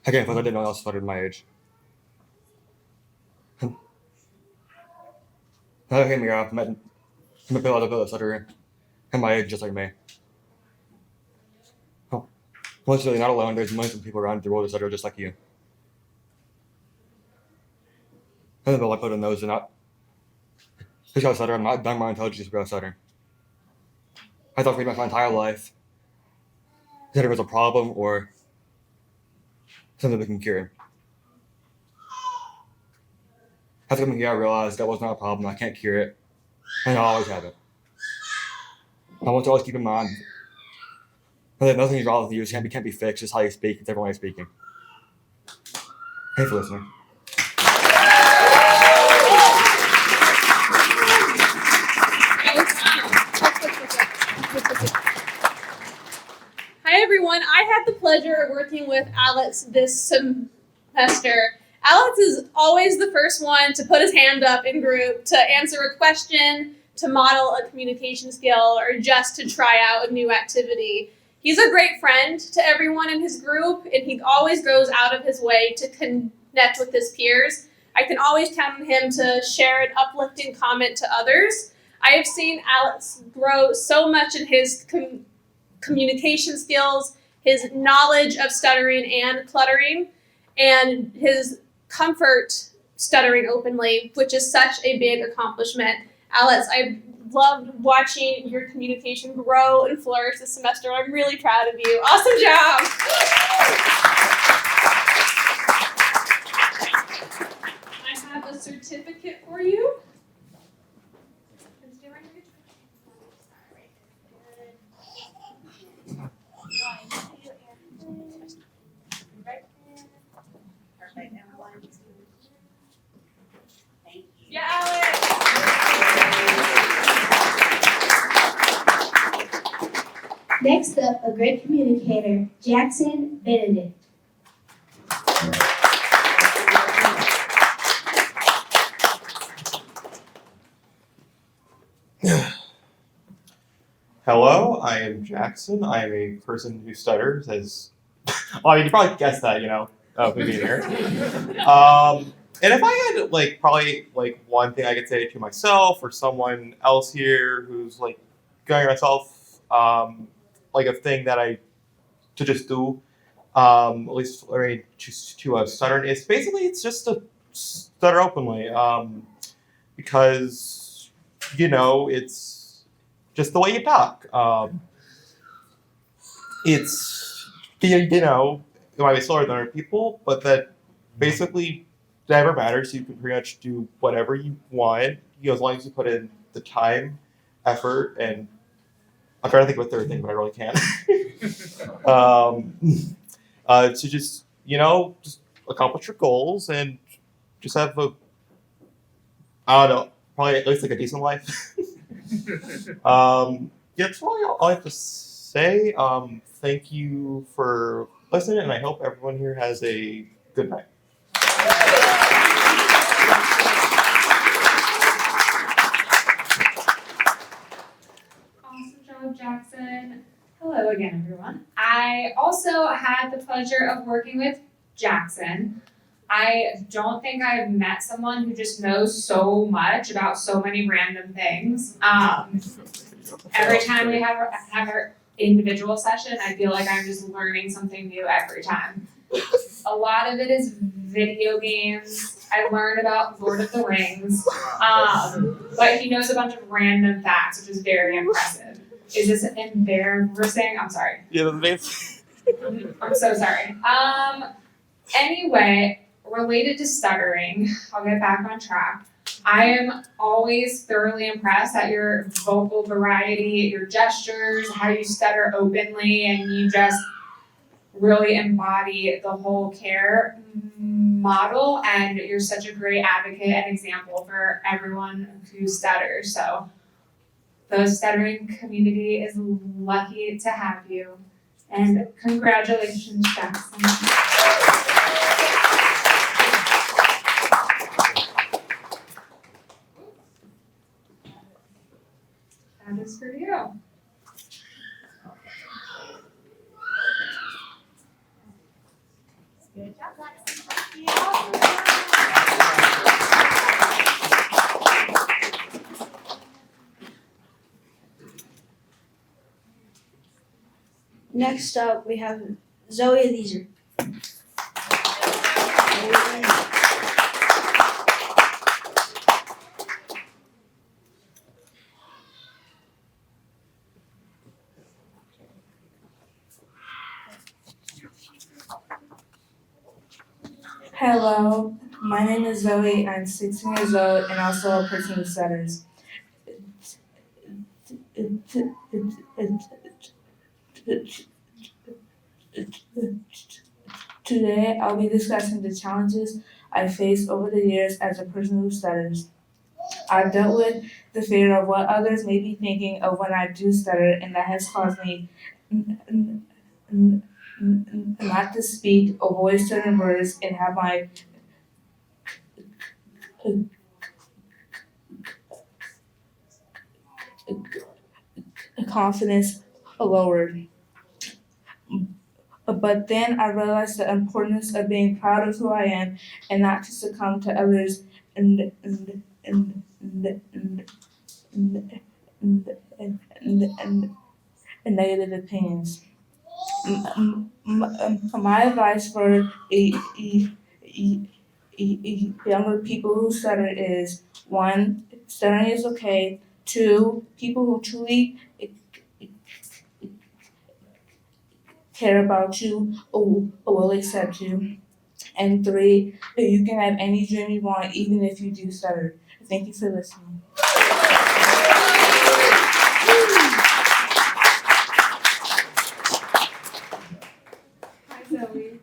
I didn't know else stuttered my age. I came here, I've met a lot of people that stutter in my age just like me. Most really not alone, there's millions of people around the world that stutter just like you. I don't know what I put in those, and not just got stutter, I'm not done my intelligence about stuttering. I thought pretty much my entire life that it was a problem or something we can cure. After coming here, I realized that was not a problem, I can't cure it, and I'll always have it. I want to always keep in mind that nothing's wrong with you, it can't be fixed, it's how you speak, it's everyone way of speaking. Thanks for listening. Hi everyone, I had the pleasure of working with Alex this semester. Alex is always the first one to put his hand up in group, to answer a question, to model a communication skill, or just to try out a new activity. He's a great friend to everyone in his group, and he always goes out of his way to connect with his peers. I can always count on him to share an uplifting comment to others. I have seen Alex grow so much in his communication skills, his knowledge of stuttering and cluttering, and his comfort stuttering openly, which is such a big accomplishment. Alex, I loved watching your communication grow and flourish this semester. I'm really proud of you. Awesome job! I have a certificate for you. Perfect. And 1, 2. Thank you. Yeah, Alex! Next up, a great communicator, Jackson Benedict. Hello, I am Jackson. I am a person who stutters, as Well, I mean, you probably guessed that, me being here. And if I had probably one thing I could say to myself or someone else here who's going myself, a thing that I to just do, at least I mean to stutter, it's basically it's just to stutter openly, because it's just the way you talk. It's it might be slower than other people, but that basically never matters. You can pretty much do whatever you want, as long as you put in the time, effort, and I'm trying to think of a third thing, but I really can't. To just accomplish your goals and just have I don't know, probably at least a decent life. Yeah, that's probably all I have to say. Thank you for listening, and I hope everyone here has a good night. Awesome job, Jackson. Hello again, everyone. I also had the pleasure of working with Jackson. I don't think I've met someone who just knows so much about so many random things. Every time we have our individual session, I feel like I'm just learning something new every time. A lot of it is video games. I learned about Lord of the Rings. But he knows a bunch of random facts, which is very impressive. Is this embarrassing? I'm sorry. Yeah, that's I'm so sorry. Anyway, related to stuttering, I'll get back on track. I am always thoroughly impressed at your vocal variety, your gestures, how you stutter openly, and you just really embody the whole care model, and you're such a great advocate and example for everyone who stutters. So the stuttering community is lucky to have you. And congratulations, Jackson. That is for you. Good job. Next up, we have Zoe Leeser. Hello, my name is Zoe. I'm 16 years old and also a person who stutters. Today, I'll be discussing the challenges I faced over the years as a person who stutters. I've dealt with the fear of what others may be thinking of when I do stutter, and that has caused me not to speak, avoid certain words, and have my confidence lowered. But then I realized the importance of being proud of who I am and not to succumb to others and negative opinions. My advice for younger people who stutter is: one, stuttering is okay. Two, people who truly care about you will accept you. And three, you can have any dream you want, even if you do stutter. Thank you for listening. Hi, Zoe.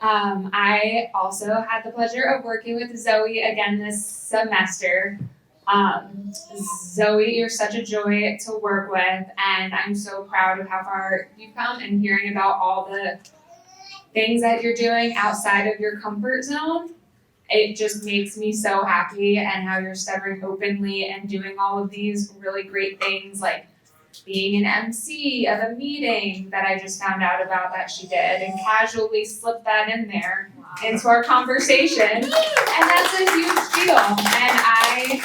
I also had the pleasure of working with Zoe again this semester. Zoe, you're such a joy to work with, and I'm so proud of how far you've come and hearing about all the things that you're doing outside of your comfort zone. It just makes me so happy, and how you're stuttering openly and doing all of these really great things like being an MC of a meeting that I just found out about that she did and casually slipped that in there into our conversation. And that's a huge deal. And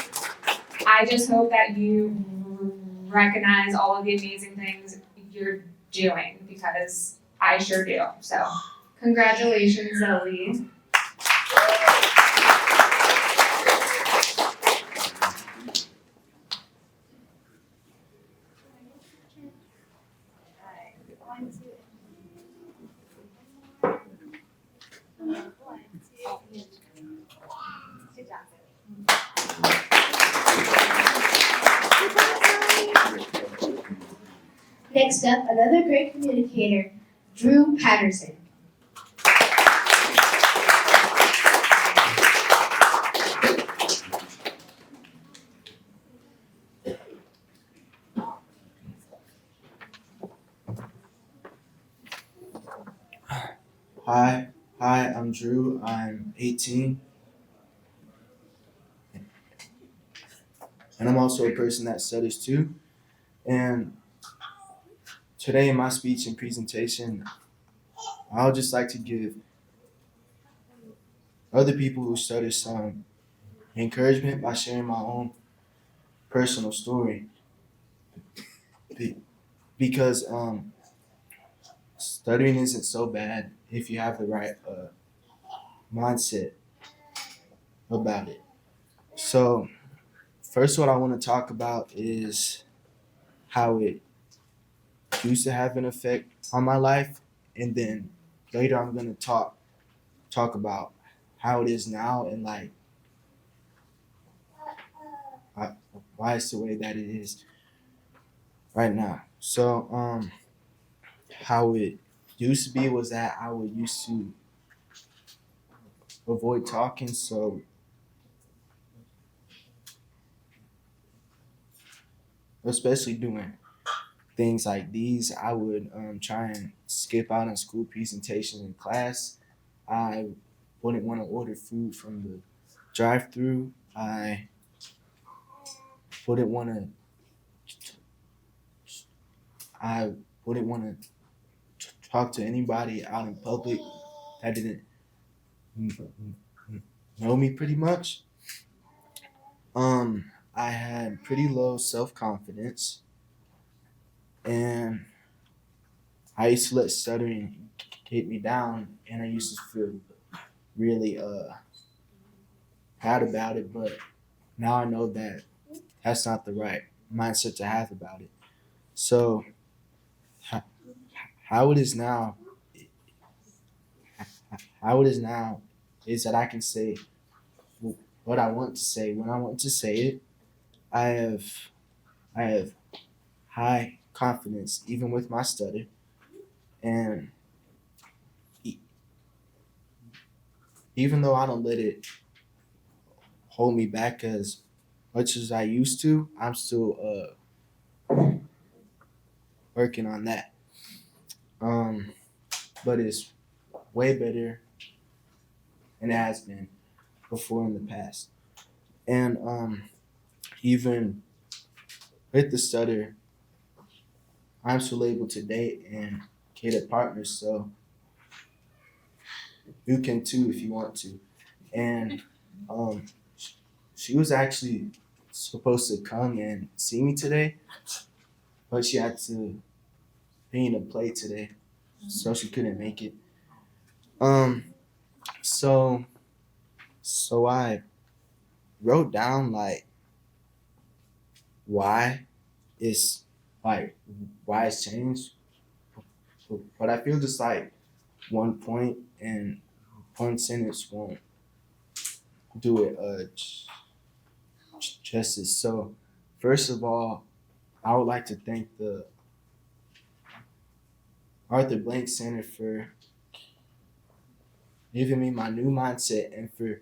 I just hope that you recognize all of the amazing things you're doing because I sure do. So congratulations, Zoe. Good job. Next up, another great communicator, Drew Patterson. Hi, I'm Drew. I'm 18, and I'm also a person that studies too. And today, in my speech and presentation, I would just like to give other people who study some encouragement by sharing my own personal story. Be- Because studying isn't so bad if you have the right mindset about it. So, first, what I want to talk about is how it used to have an effect on my life, and then later I'm gonna talk about how it is now and like uh, why it's the way that it is right now. So how it used to be was that I would used to avoid talking, so especially doing things like these, I would try and skip out on school presentations in class. I wouldn't want to order food from the drive-through. I wouldn't want to. I wouldn't want to talk to anybody out in public that didn't know me pretty much. I had pretty low self-confidence, and I used to let stuttering get me down, and I used to feel really bad about it. But now I know that that's not the right mindset to have about it. So ho- how it is now, how it is now, is that I can say what I want to say when I want to say it. I have I have high confidence even with my stutter, and e- even though I don't let it hold me back as much as I used to, I'm still working on that. Um, but it's way better than it has been before in the past. And even with the stutter, I'm still able to date and get a partner, so you can too if you want to. And um, she was actually supposed to come and see me today, but she had to be in a play today, so she couldn't make it. Um, so I wrote down like why it's like why it's changed, but I feel just like one point and one sentence won't do it justice. So first of all, I would like to thank the Arthur Blank Center for giving me my new mindset and for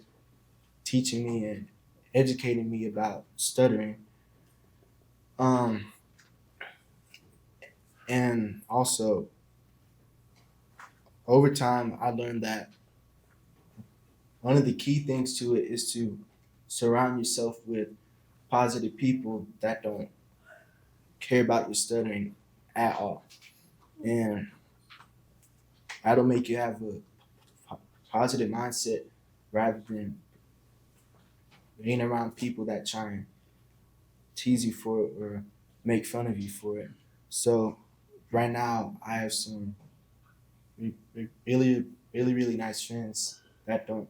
teaching me and educating me about stuttering. Um, and also over time, I learned that one of the key things to it is to surround yourself with positive people that don't care about your stuttering at all. And that'll make you have a positive mindset rather than being around people that try and tease you for it or make fun of you for it. So right now I have some really nice friends that don't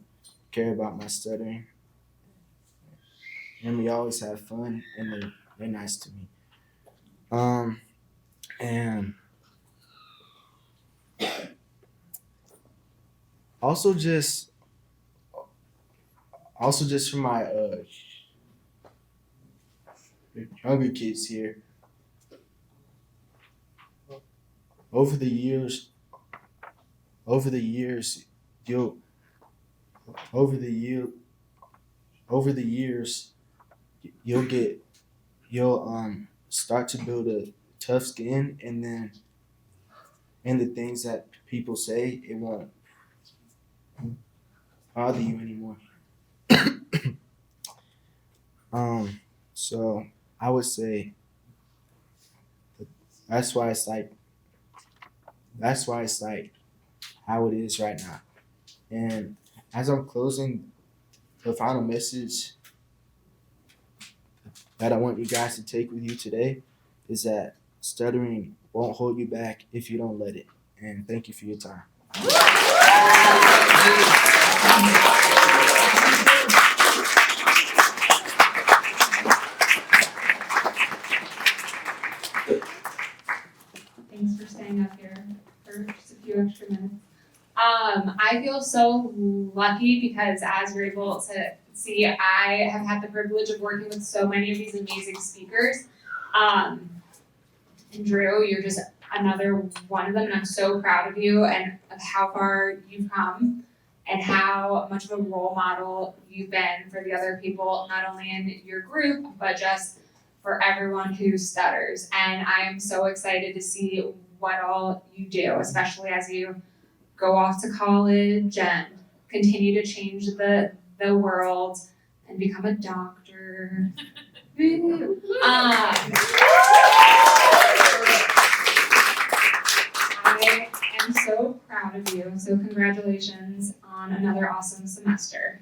care about my stuttering, and we always have fun, and they're nice to me. And also just for my younger kids here, over the years, you'll over the year over the years you'll start to build a tough skin, and then the things that people say, it won't bother you anymore. So I would say that's why it's like how it is right now. And as I'm closing, the final message that I want you guys to take with you today is that stuttering won't hold you back if you don't let it. And thank you for your time. Thanks for staying up here for just a few extra minutes. I feel so lucky because as you're able to see, I have had the privilege of working with so many of these amazing speakers. And Drew, you're just another one of them, and I'm so proud of you and of how far you've come and how much of a role model you've been for the other people, not only in your group, but just for everyone who stutters. And I am so excited to see what all you do, especially as you go off to college and continue to change the world and become a doctor. I am so proud of you. So congratulations on another awesome semester.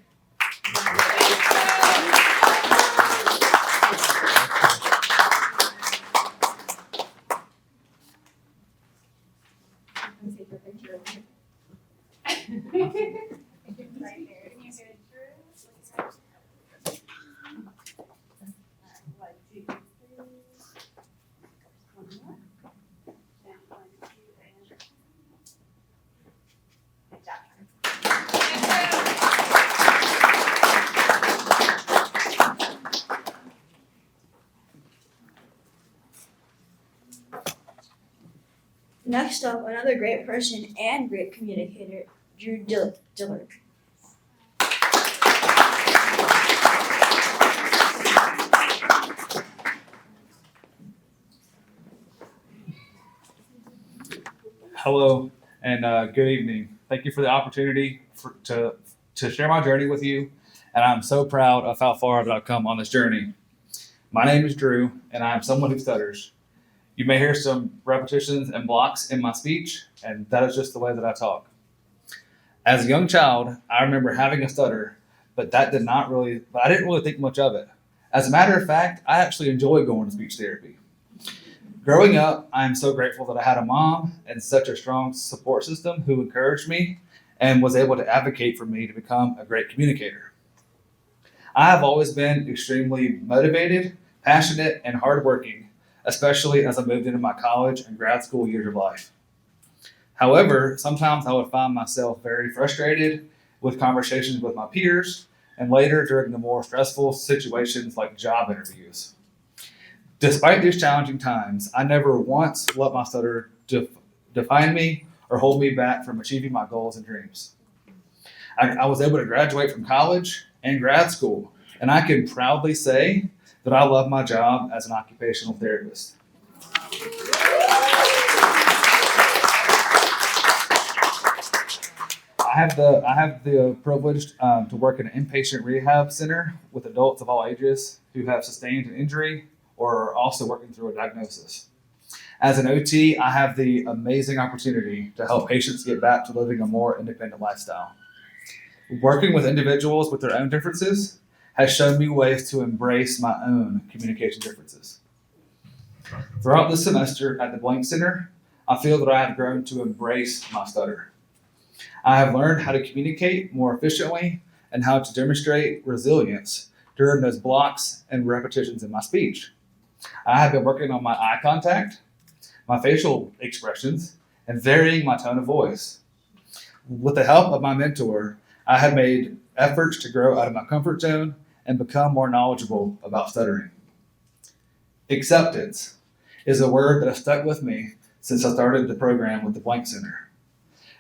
Let's take your picture of you. Right there. You good, Drew? One, two, three. One more. And one, two, and. Good job. Next up, another great person and great communicator, Drew Dillard. Hello and good evening. Thank you for the opportunity to share my journey with you, and I'm so proud of how far I've come on this journey. My name is Drew, and I am someone who stutters. You may hear some repetitions and blocks in my speech, and that is just the way that I talk. As a young child, I remember having a stutter, but I didn't really think much of it. As a matter of fact, I actually enjoy going to speech therapy. Growing up, I am so grateful that I had a mom and such a strong support system who encouraged me and was able to advocate for me to become a great communicator. I have always been extremely motivated, passionate, and hardworking, especially as I moved into my college and grad school years of life. However, sometimes I would find myself very frustrated with conversations with my peers and later during the more stressful situations like job interviews. Despite these challenging times, I never once let my stutter define me or hold me back from achieving my goals and dreams. I was able to graduate from college and grad school, and I can proudly say that I love my job as an occupational therapist. I have the privilege to work in an inpatient rehab center with adults of all ages who have sustained an injury or are also working through a diagnosis. As an OT, I have the amazing opportunity to help patients get back to living a more independent lifestyle. Working with individuals with their own differences has shown me ways to embrace my own communication differences. Throughout this semester at the Blank Center, I feel that I have grown to embrace my stutter. I have learned how to communicate more efficiently and how to demonstrate resilience during those blocks and repetitions in my speech. I have been working on my eye contact, my facial expressions, and varying my tone of voice. With the help of my mentor, I have made efforts to grow out of my comfort zone and become more knowledgeable about stuttering. Acceptance is a word that has stuck with me since I started the program with the Blank Center.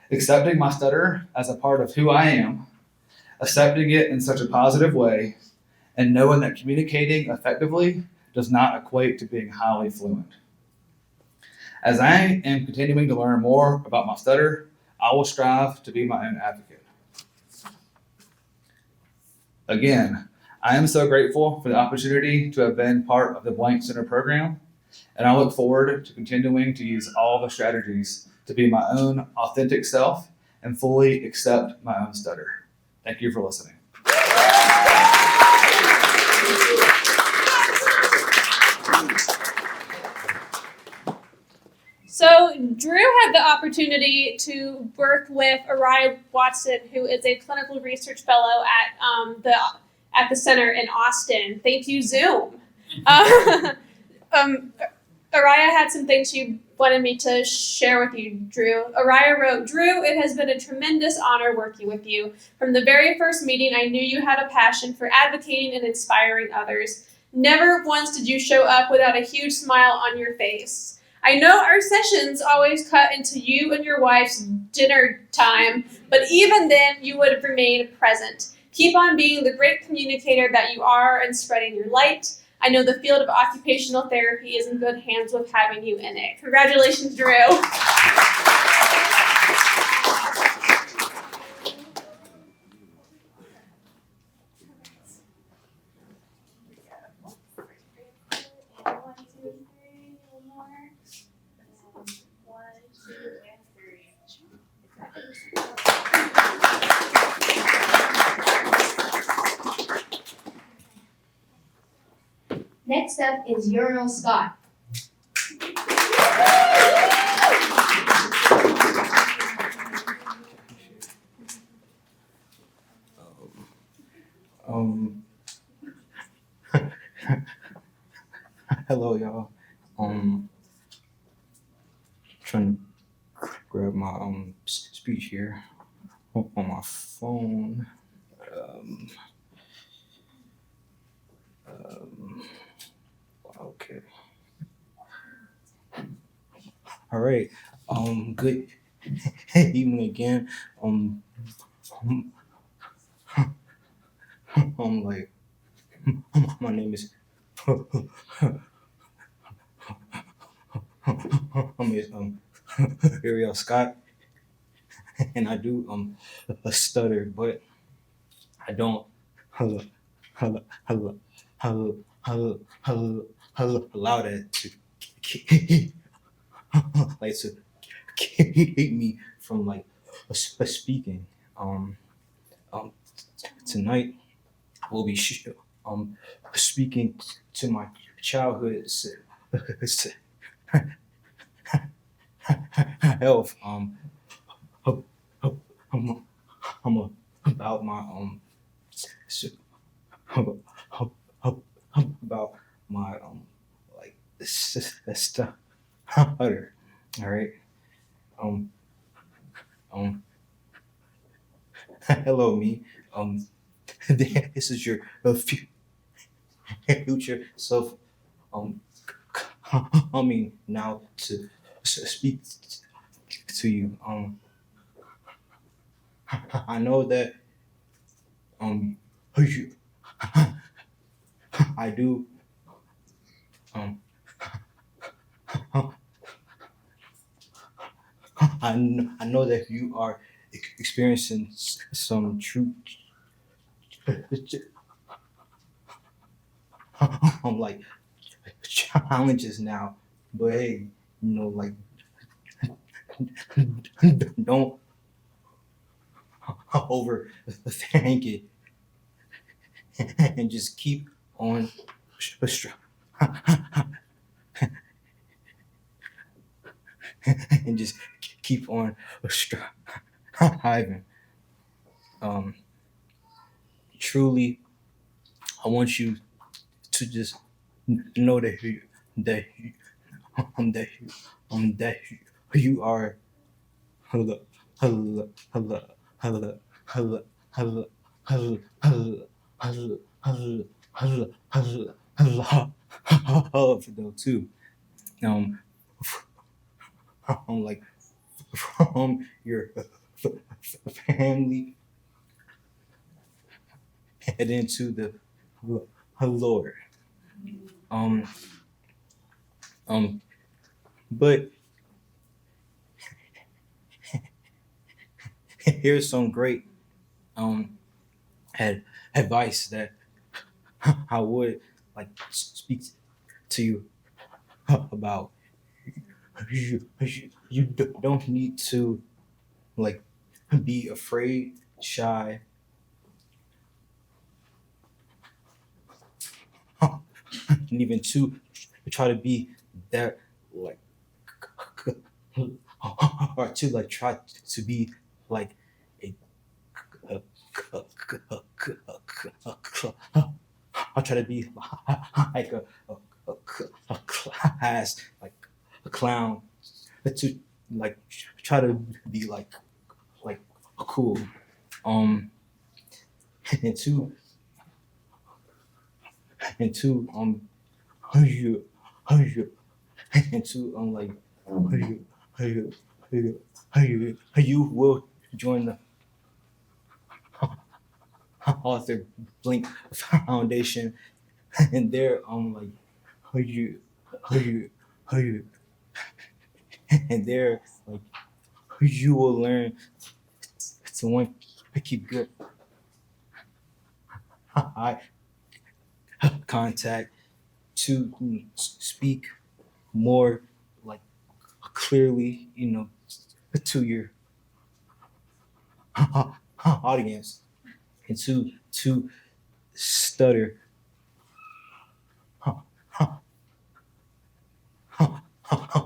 Accepting my stutter as a part of who I am, accepting it in such a positive way, and knowing that communicating effectively does not equate to being highly fluent. As I am continuing to learn more about my stutter, I will strive to be my own advocate. Again, I am so grateful for the opportunity to have been part of the Blank Center program, and I look forward to continuing to use all the strategies to be my own authentic self and fully accept my own stutter. Thank you for listening. So Drew had the opportunity to work with Araya Watson, who is a clinical research fellow at the center in Austin. Thank you, Zoom. Araya had some things she wanted me to share with you, Drew. Araya wrote, "Drew, it has been a tremendous honor working with you. From the very first meeting, I knew you had a passion for advocating and inspiring others. Never once did you show up without a huge smile on your face. I know our sessions always cut into you and your wife's dinner time, but even then, you would remain present. Keep on being the great communicator that you are and spreading your light. I know the field of occupational therapy is in good hands with having you in it." Congratulations, Drew. Next up is Uriel Scott. Hello, y'all. Trying to grab my speech here on my phone. Okay. All right. Good evening again. Like, my name is Uriel Scott, and I do a stutter, but I don't allow that to like to keep me from like speaking. Tonight we'll be speaking to my childhood health. About my about my like stutter. All right. Hello, me. This is your future self. Coming now to speak to you. I know that you, I do I know that you are experiencing some true like challenges now, but hey, like don't overthink it and just keep on and just keep on striving. Truly, I want you to just know that you are hello hello hello hello hello hello hello hello hello hello hello hello though too. Um, like from your family and into the Lord. Um, but here's some great um advice that I would like speak to you about. You don't need to like be afraid, shy, and even to try to be that like or to like try to be like a I'll try to be like a class like a clown to like try to be like cool and to you and to like you will join the Arthur Blink Foundation and they're like you you and they're like you will learn to want to keep good eye contact to speak more like clearly, to your audience and to stutter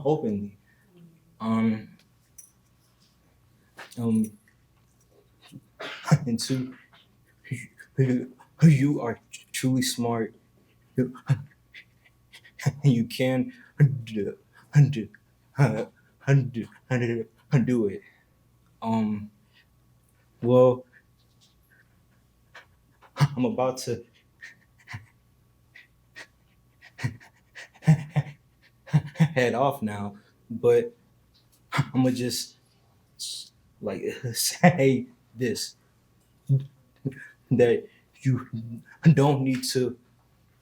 openly. Um, and to you are truly smart. You can do, do it. Well, I'm about to head off now, but I'm gonna just like say this that you don't need to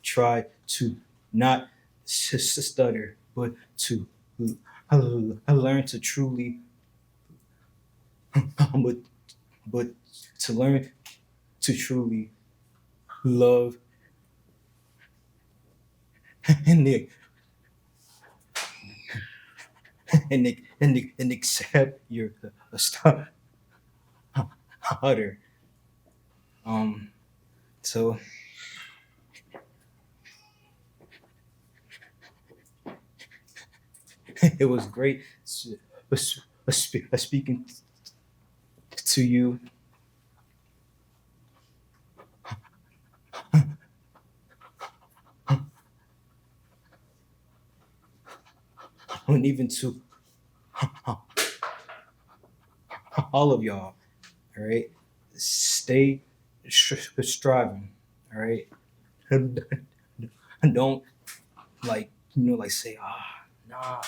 try to not stutter, but to learn to truly, but but to learn to truly love and and accept your stutter. So it was great speaking to you. And even to all of y'all, all right? Stay striving, all right? Don't like, like say, nah,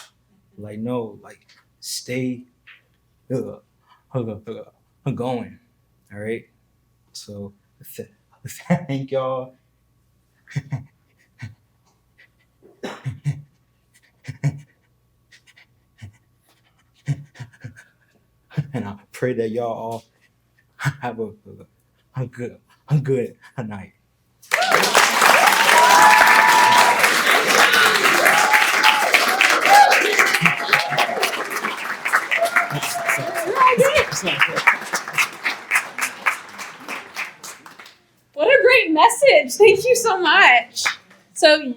like no, like stay going, all right? So thank y'all. And I pray that y'all all have a good night. Thank you so much. So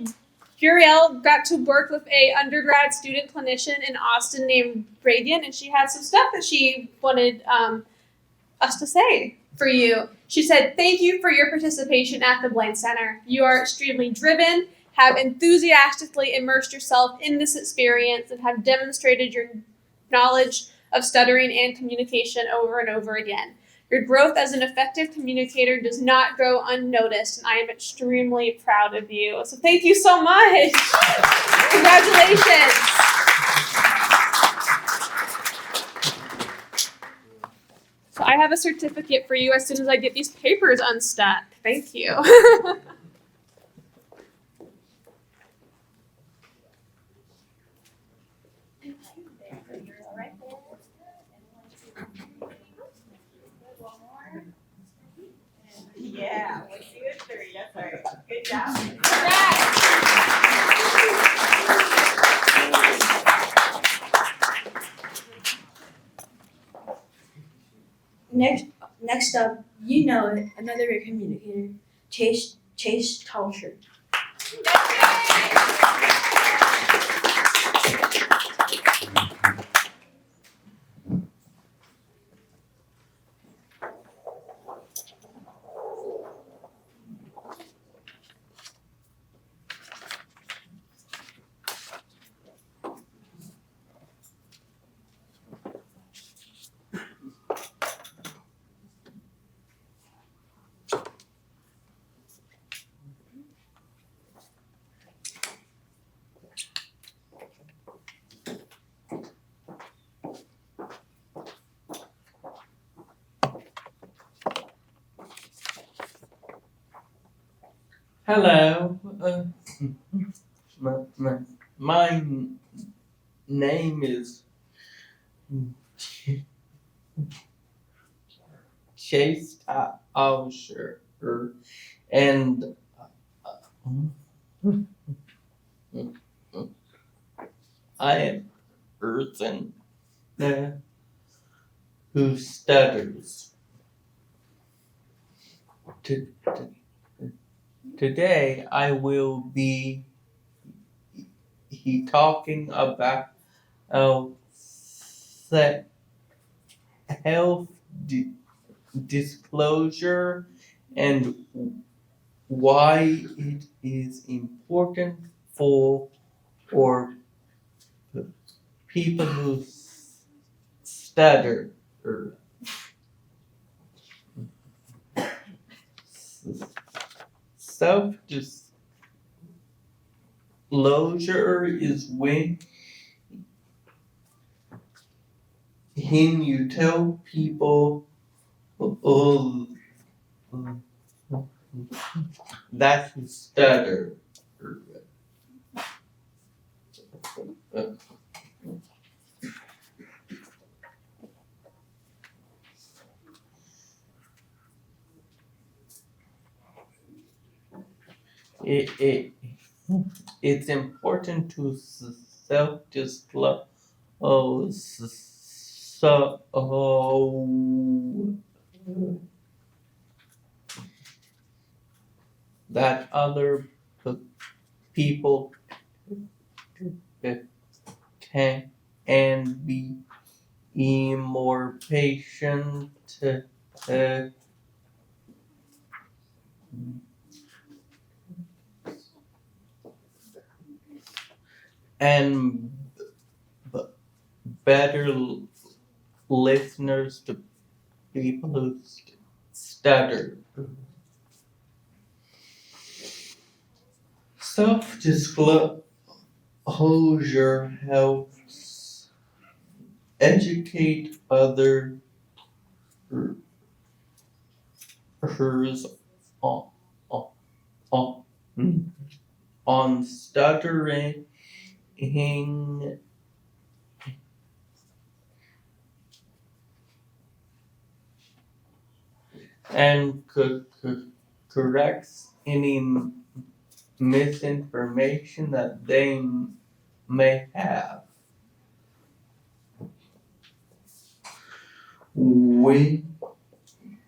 Uriel got to work with a undergrad student clinician in Austin named Radiant, and she had some stuff that she wanted us to say for you. She said, "Thank you for your participation at the Blaine Center. You are extremely driven, have enthusiastically immersed yourself in this experience, and have demonstrated your knowledge of stuttering and communication over and over again. Your growth as an effective communicator does not go unnoticed, and I am extremely proud of you." So thank you so much. Congratulations. So I have a certificate for you as soon as I get these papers unstuck. Thank you. Yeah, 1, 2, and 3. That's all right. Good job. Next up, you know it, another great communicator, Chase Culture. Hello. My name is Chase Ausher, and I am a person who stutters. Today I will be talking about health disclosure and why it is important for people who stutter. Self disclosure is when you tell people that you stutter. It's important to self-disclose so that other people can and be more patient and better listeners to people who stutter. Self-disclosure helps educate others on, on, on stuttering and corrects any misinformation that they may have. When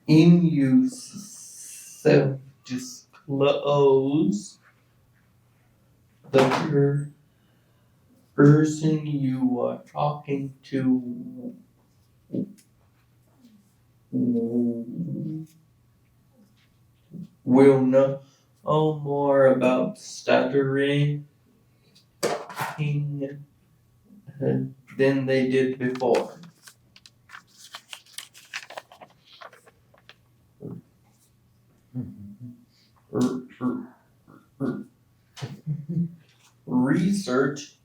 you self-disclose, disclose the person you are talking to will know more about stuttering than they did before. Research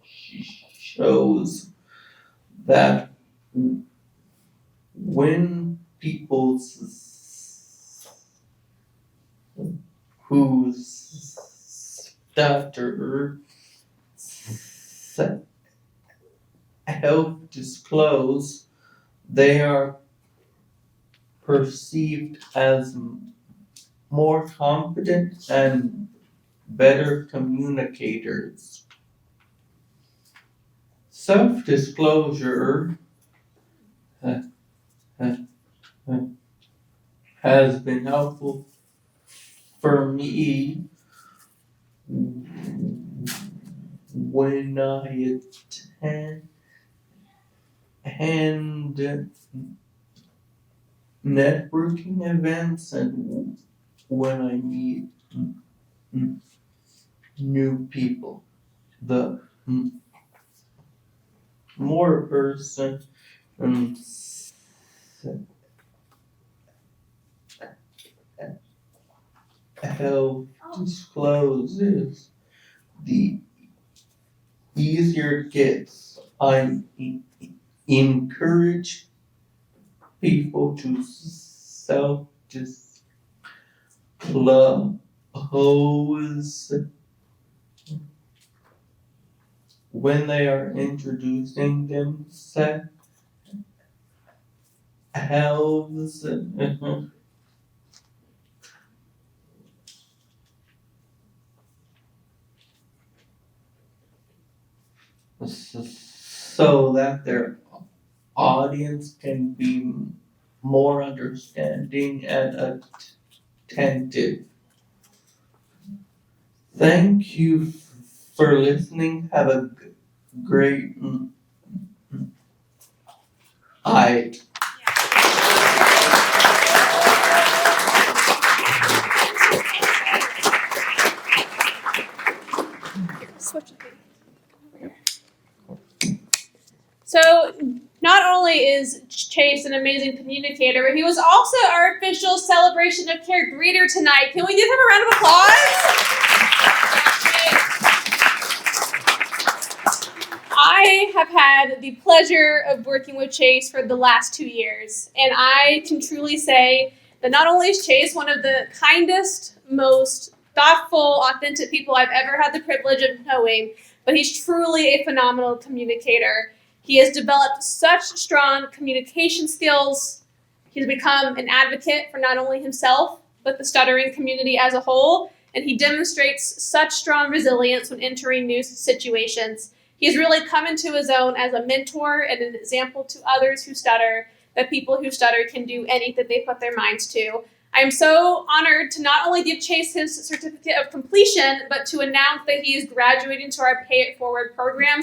shows that when people who stutter self-disclose, they are perceived as more confident and better communicators. Self-disclosure has been helpful for me when I attend networking events and when I meet new people. The more a person discloses, the easier it gets. I encourage people to self-disclose when they are introducing themselves. So that their audience can be more understanding and attentive. Thank you for listening. Have a great night. So, not only is Chase an amazing communicator, but he was also our official Celebration of Care greeter tonight. Can we give him a round of applause? I have had the pleasure of working with Chase for the last 2 years, and I can truly say that not only is Chase one of the kindest, most thoughtful, authentic people I've ever had the privilege of knowing, but he's truly a phenomenal communicator. He has developed such strong communication skills. He's become an advocate for not only himself, but the stuttering community as a whole, and he demonstrates such strong resilience when entering new situations. He's really come into his own as a mentor and an example to others who stutter, that people who stutter can do anything they put their minds to. I am so honored to not only give Chase his certificate of completion, but to announce that he is graduating to our Pay It Forward program.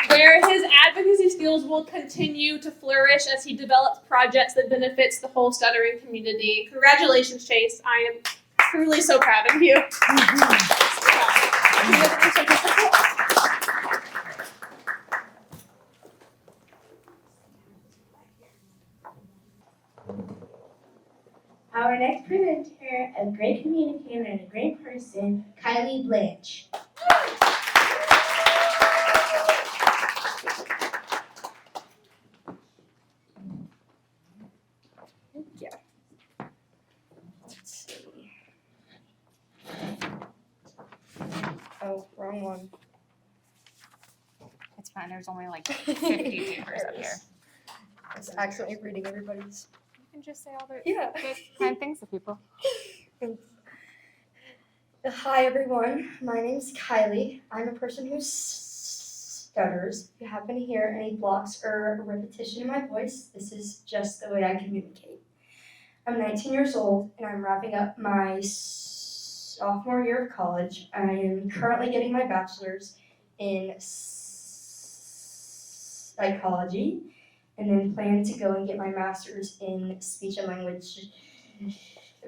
Where his advocacy skills will continue to flourish as he develops projects that benefits the whole stuttering community. Congratulations, Chase. I am truly so proud of you. Our next presenter, a great communicator and a great person, Kylie Blanche. Oh, wrong one. It's fine. There's only like 50 papers up here. I was accidentally reading everybody's. You can just say all the Yeah. good, kind things to people. Hi everyone, my name's Kylie. I'm a person who's stutters, if you happen to hear any blocks or repetition in my voice, this is just the way I communicate. I'm 19 years old and I'm wrapping up my sophomore year of college. I am currently getting my bachelor's in psychology and then plan to go and get my master's in speech and language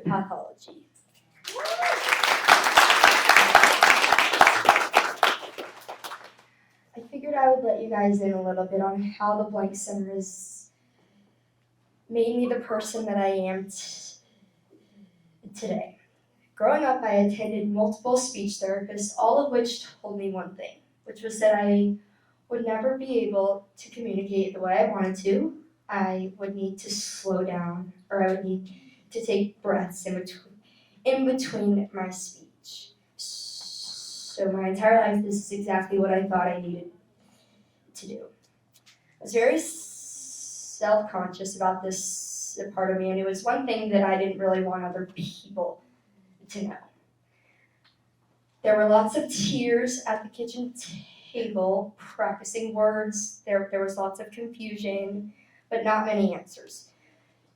pathology. I figured I would let you guys in a little bit on how the Blank Center has made me the person that I am today. Growing up, I attended multiple speech therapists, all of which told me one thing, which was that I would never be able to communicate the way I wanted to. I would need to slow down, or I would need to take breaths in between my speech. So my entire life, this is exactly what I thought I needed to do. I was very self-conscious about this part of me, and it was one thing that I didn't really want other people to know. There were lots of tears at the kitchen table, practicing words. There was lots of confusion, but not many answers.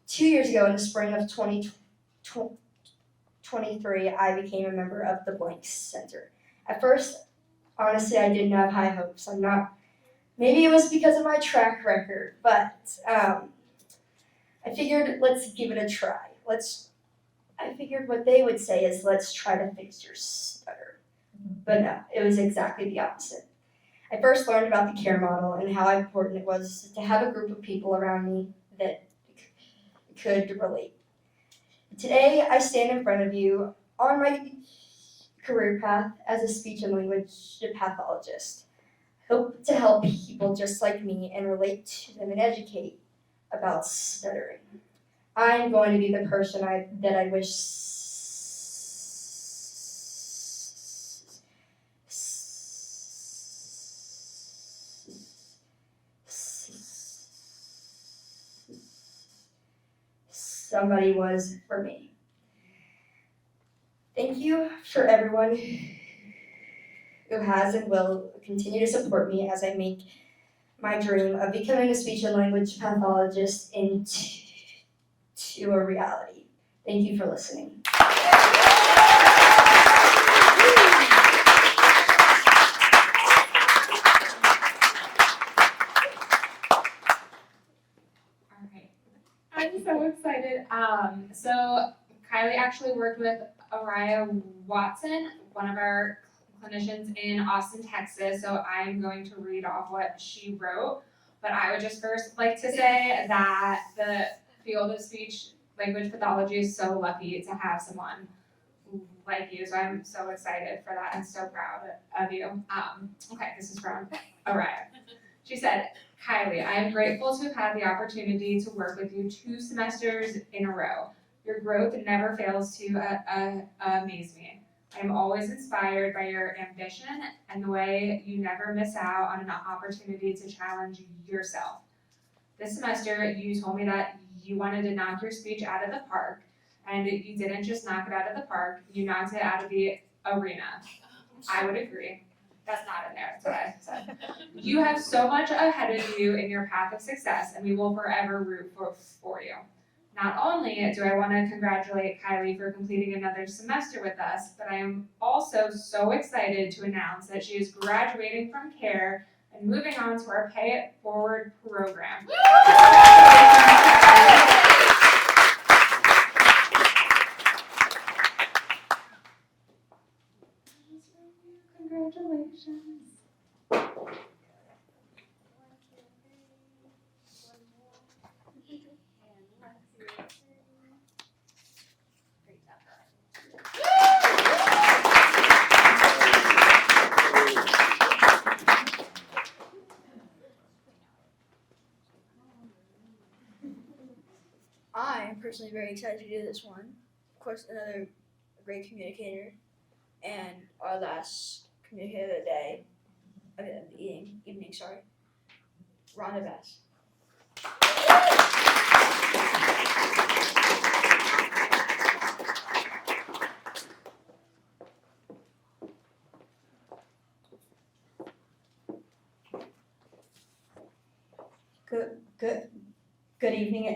2 years ago, in the spring of 2023, I became a member of the Blank Center. At first, honestly, I didn't have high hopes. Maybe it was because of my track record, but I figured let's give it a try. I figured what they would say is, let's try to fix your stutter. But no, it was exactly the opposite. I first learned about the CARE model and how important it was to have a group of people around me that could relate. Today, I stand in front of you on my career path as a speech and language pathologist. Hope to help people just like me and relate to them and educate about stuttering. I'm going to be the person that I wish somebody was for me. Thank you for everyone who has and will continue to support me as I make my dream of becoming a speech and language pathologist into a reality. Thank you for listening. I'm so excited. So Kylie actually worked with Araya Watson, one of our clinicians in Austin, Texas. So I'm going to read off what she wrote. But I would just first like to say that the field of speech language pathology is so lucky to have someone like you. So I'm so excited for that and so proud of you. Okay, this is from Araya. She said, Kylie, I am grateful to have had the opportunity to work with you 2 semesters in a row. Your growth never fails to amaze me. I am always inspired by your ambition and the way you never miss out on an opportunity to challenge yourself. This semester, you told me that you wanted to knock your speech out of the park, and you didn't just knock it out of the park, you knocked it out of the arena. I would agree. That's not in there, that's what I said. You have so much ahead of you in your path of success, and we will forever root for you. Not only do I want to congratulate Kylie for completing another semester with us, but I am also so excited to announce that she is graduating from CARE and moving on to our Pay It Forward program. Congratulations. I am personally very excited to do this one. Of course, another great communicator, and our last communicator of the day, the evening, sorry, Rhonda Bass. Good evening,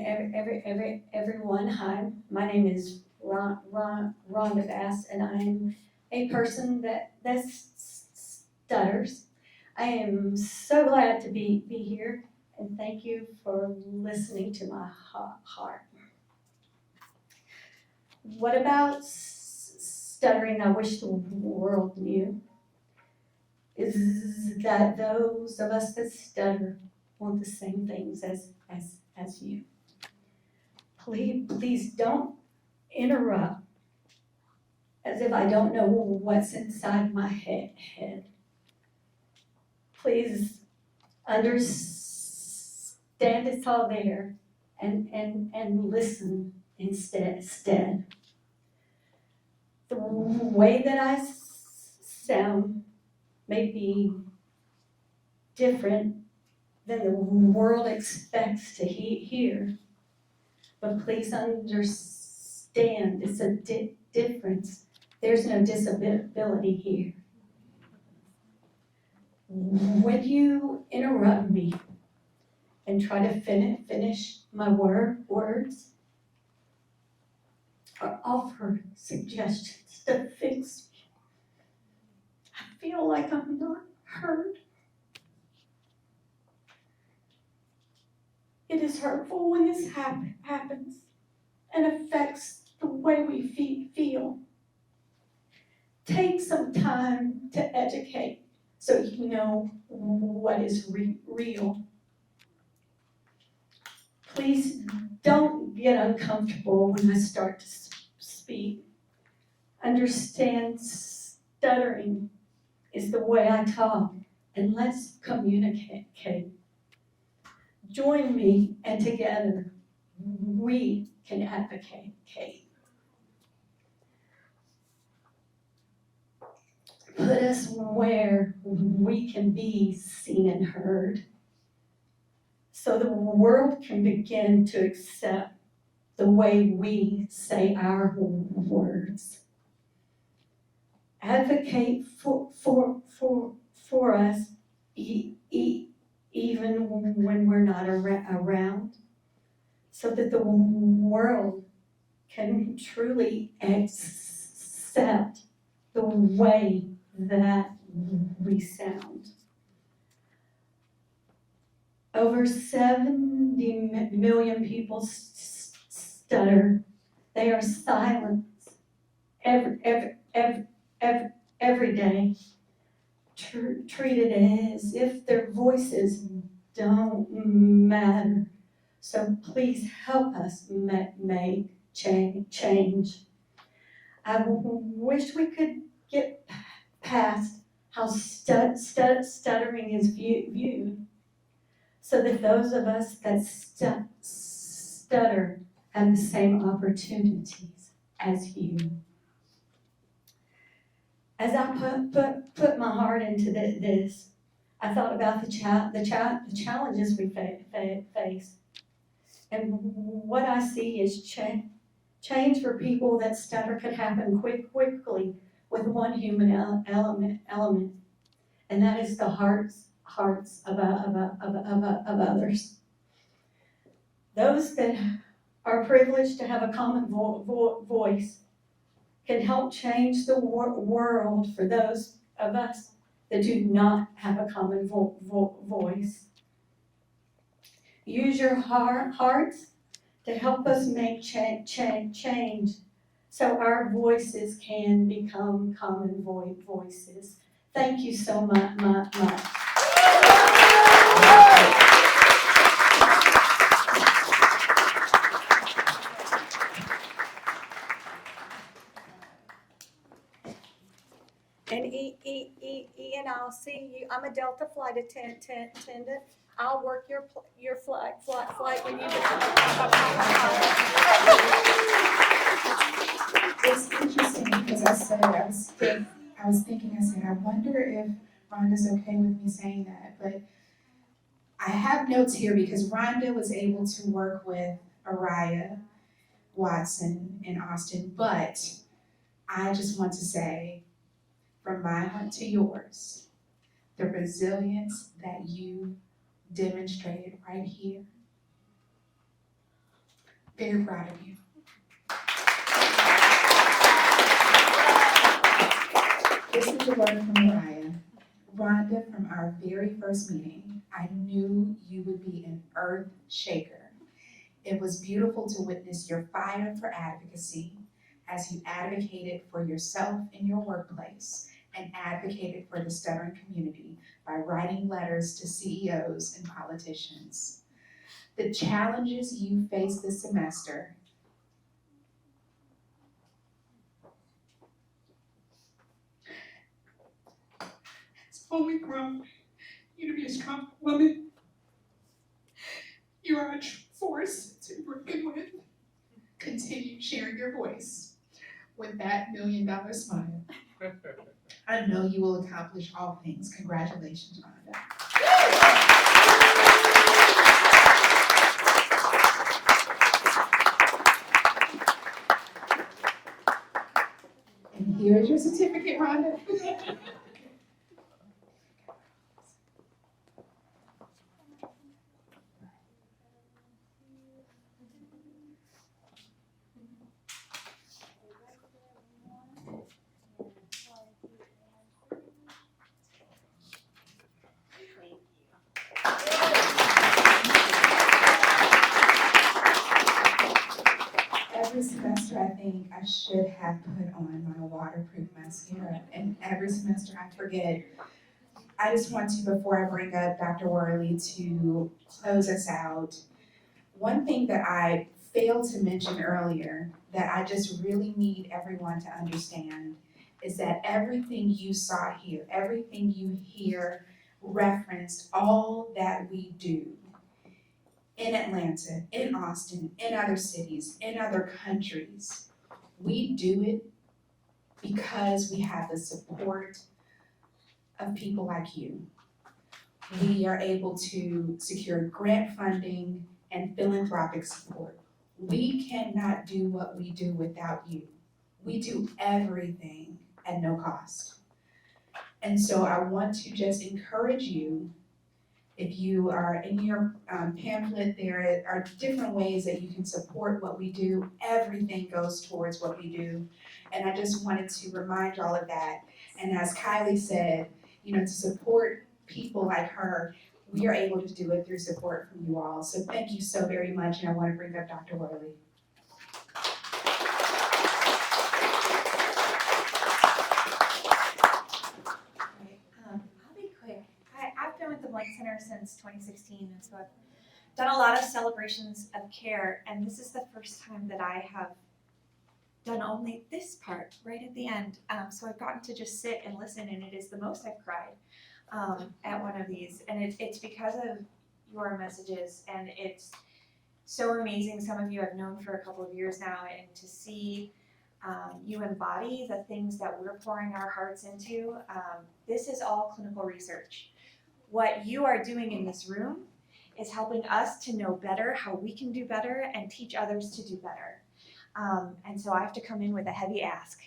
everyone. Hi, my name is Rhonda Bass, and I'm a person that stutters. I am so glad to be here, and thank you for listening to my heart. What about stuttering? I wish the world knew is that those of us that stutter want the same things as you. Please don't interrupt as if I don't know what's inside my head. Please understand it's all there and listen instead. The way that I sound may be different than the world expects to hear, but please understand it's a difference. There's no disability here. When you interrupt me and try to finish my words or offer suggestions to fix me, I feel like I'm not heard. It is hurtful when this happens and affects the way we feel. Take some time to educate so you know what is real. Please don't get uncomfortable when I start to speak. Understand stuttering is the way I talk, and let's communicate. Join me, and together we can advocate. Put us where we can be seen and heard, so the world can begin to accept the way we say our words. Advocate for us even when we're not around, so that the world can truly accept the way that we sound. Over 70 million people stutter. They are silenced every day, treated as if their voices don't matter. So please help us make change. I wish we could get past how stuttering is viewed, so that those of us that stutter have the same opportunities as you. As I put my heart into this, I thought about the challenges we face. And what I see is change for people that stutter could happen quickly with one human element, and that is the hearts of others. Those that are privileged to have a common voice can help change the world for those of us that do not have a common voice. Use your hearts to help us make change, so our voices can become common voices. Thank you so much. And Ian, I'll see you. I'm a Delta flight attendant. I'll work your flight when you It's interesting because I was thinking, I said, I wonder if Rhonda's okay with me saying that, but I have notes here because Rhonda was able to work with Araya Watson in Austin, but I just want to say, from my heart to yours, the resilience that you demonstrated right here Very proud of you. This is a word from Mariah. Rhonda, from our very first meeting, I knew you would be an earth shaker. It was beautiful to witness your fire for advocacy as you advocated for yourself in your workplace and advocated for the stuttering community by writing letters to CEOs and politicians. The challenges you faced this semester has only grown you to be a strong woman. You are a true force to be reckoned with. Continue sharing your voice with that $1 million smile. I know you will accomplish all things. Congratulations, Rhonda. And here is your certificate, Rhonda. Every semester, I think I should have put on my waterproof mascara, and every semester I forget. I just want to, before I bring up Dr. Worley to close us out, one thing that I failed to mention earlier that I just really need everyone to understand is that everything you saw here, everything you hear referenced all that we do in Atlanta, in Austin, in other cities, in other countries. We do it because we have the support of people like you. We are able to secure grant funding and philanthropic support. We cannot do what we do without you. We do everything at no cost. And so I want to just encourage you, if you are in your pamphlet, there are different ways that you can support what we do. Everything goes towards what we do. And I just wanted to remind y'all of that. And as Kylie said, to support people like her, we are able to do it through support from you all. So thank you so very much. And I want to bring up Dr. Worley. I'll be quick. I've been with the Blank Center since 2016, and so I've done a lot of celebrations of care, and this is the first time that I have done only this part right at the end. So I've gotten to just sit and listen, and it is the most I've cried at one of these, and it's because of your messages, and it's so amazing. Some of you I've known for a couple of years now, and to see you embody the things that we're pouring our hearts into. This is all clinical research. What you are doing in this room is helping us to know better how we can do better and teach others to do better. And so I have to come in with a heavy ask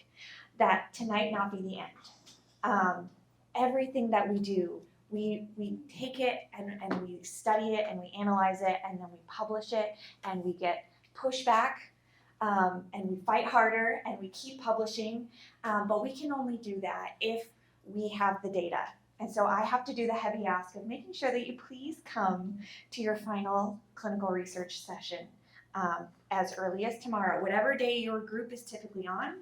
that tonight not be the end. Everything that we do, we take it and we study it and we analyze it and then we publish it and we get pushback. And we fight harder and we keep publishing, but we can only do that if we have the data. And so I have to do the heavy ask of making sure that you please come to your final clinical research session as early as tomorrow. Whatever day your group is typically on,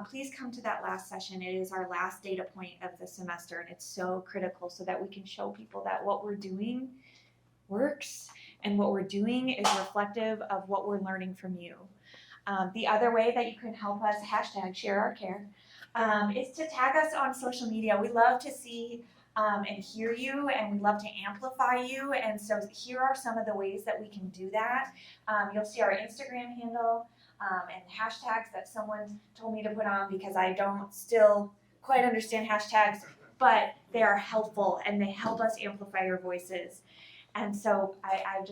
please come to that last session. It is our last data point of the semester, and it's so critical so that we can show people that what we're doing works and what we're doing is reflective of what we're learning from you. The other way that you can help us, #ShareOurCare, is to tag us on social media. We love to see and hear you, and we love to amplify you. And so here are some of the ways that we can do that. You'll see our Instagram handle and hashtags that someone told me to put on because I don't still quite understand hashtags, but they are helpful and they help us amplify your voices. And so I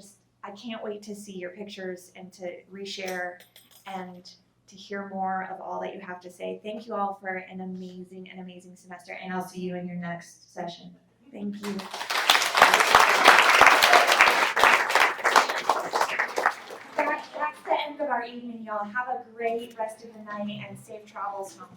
can't wait to see your pictures and to reshare and to hear more of all that you have to say. Thank you all for an amazing semester, and I'll see you in your next session. Thank you. the end of our evening, y'all. Have a great rest of the night and safe travels home.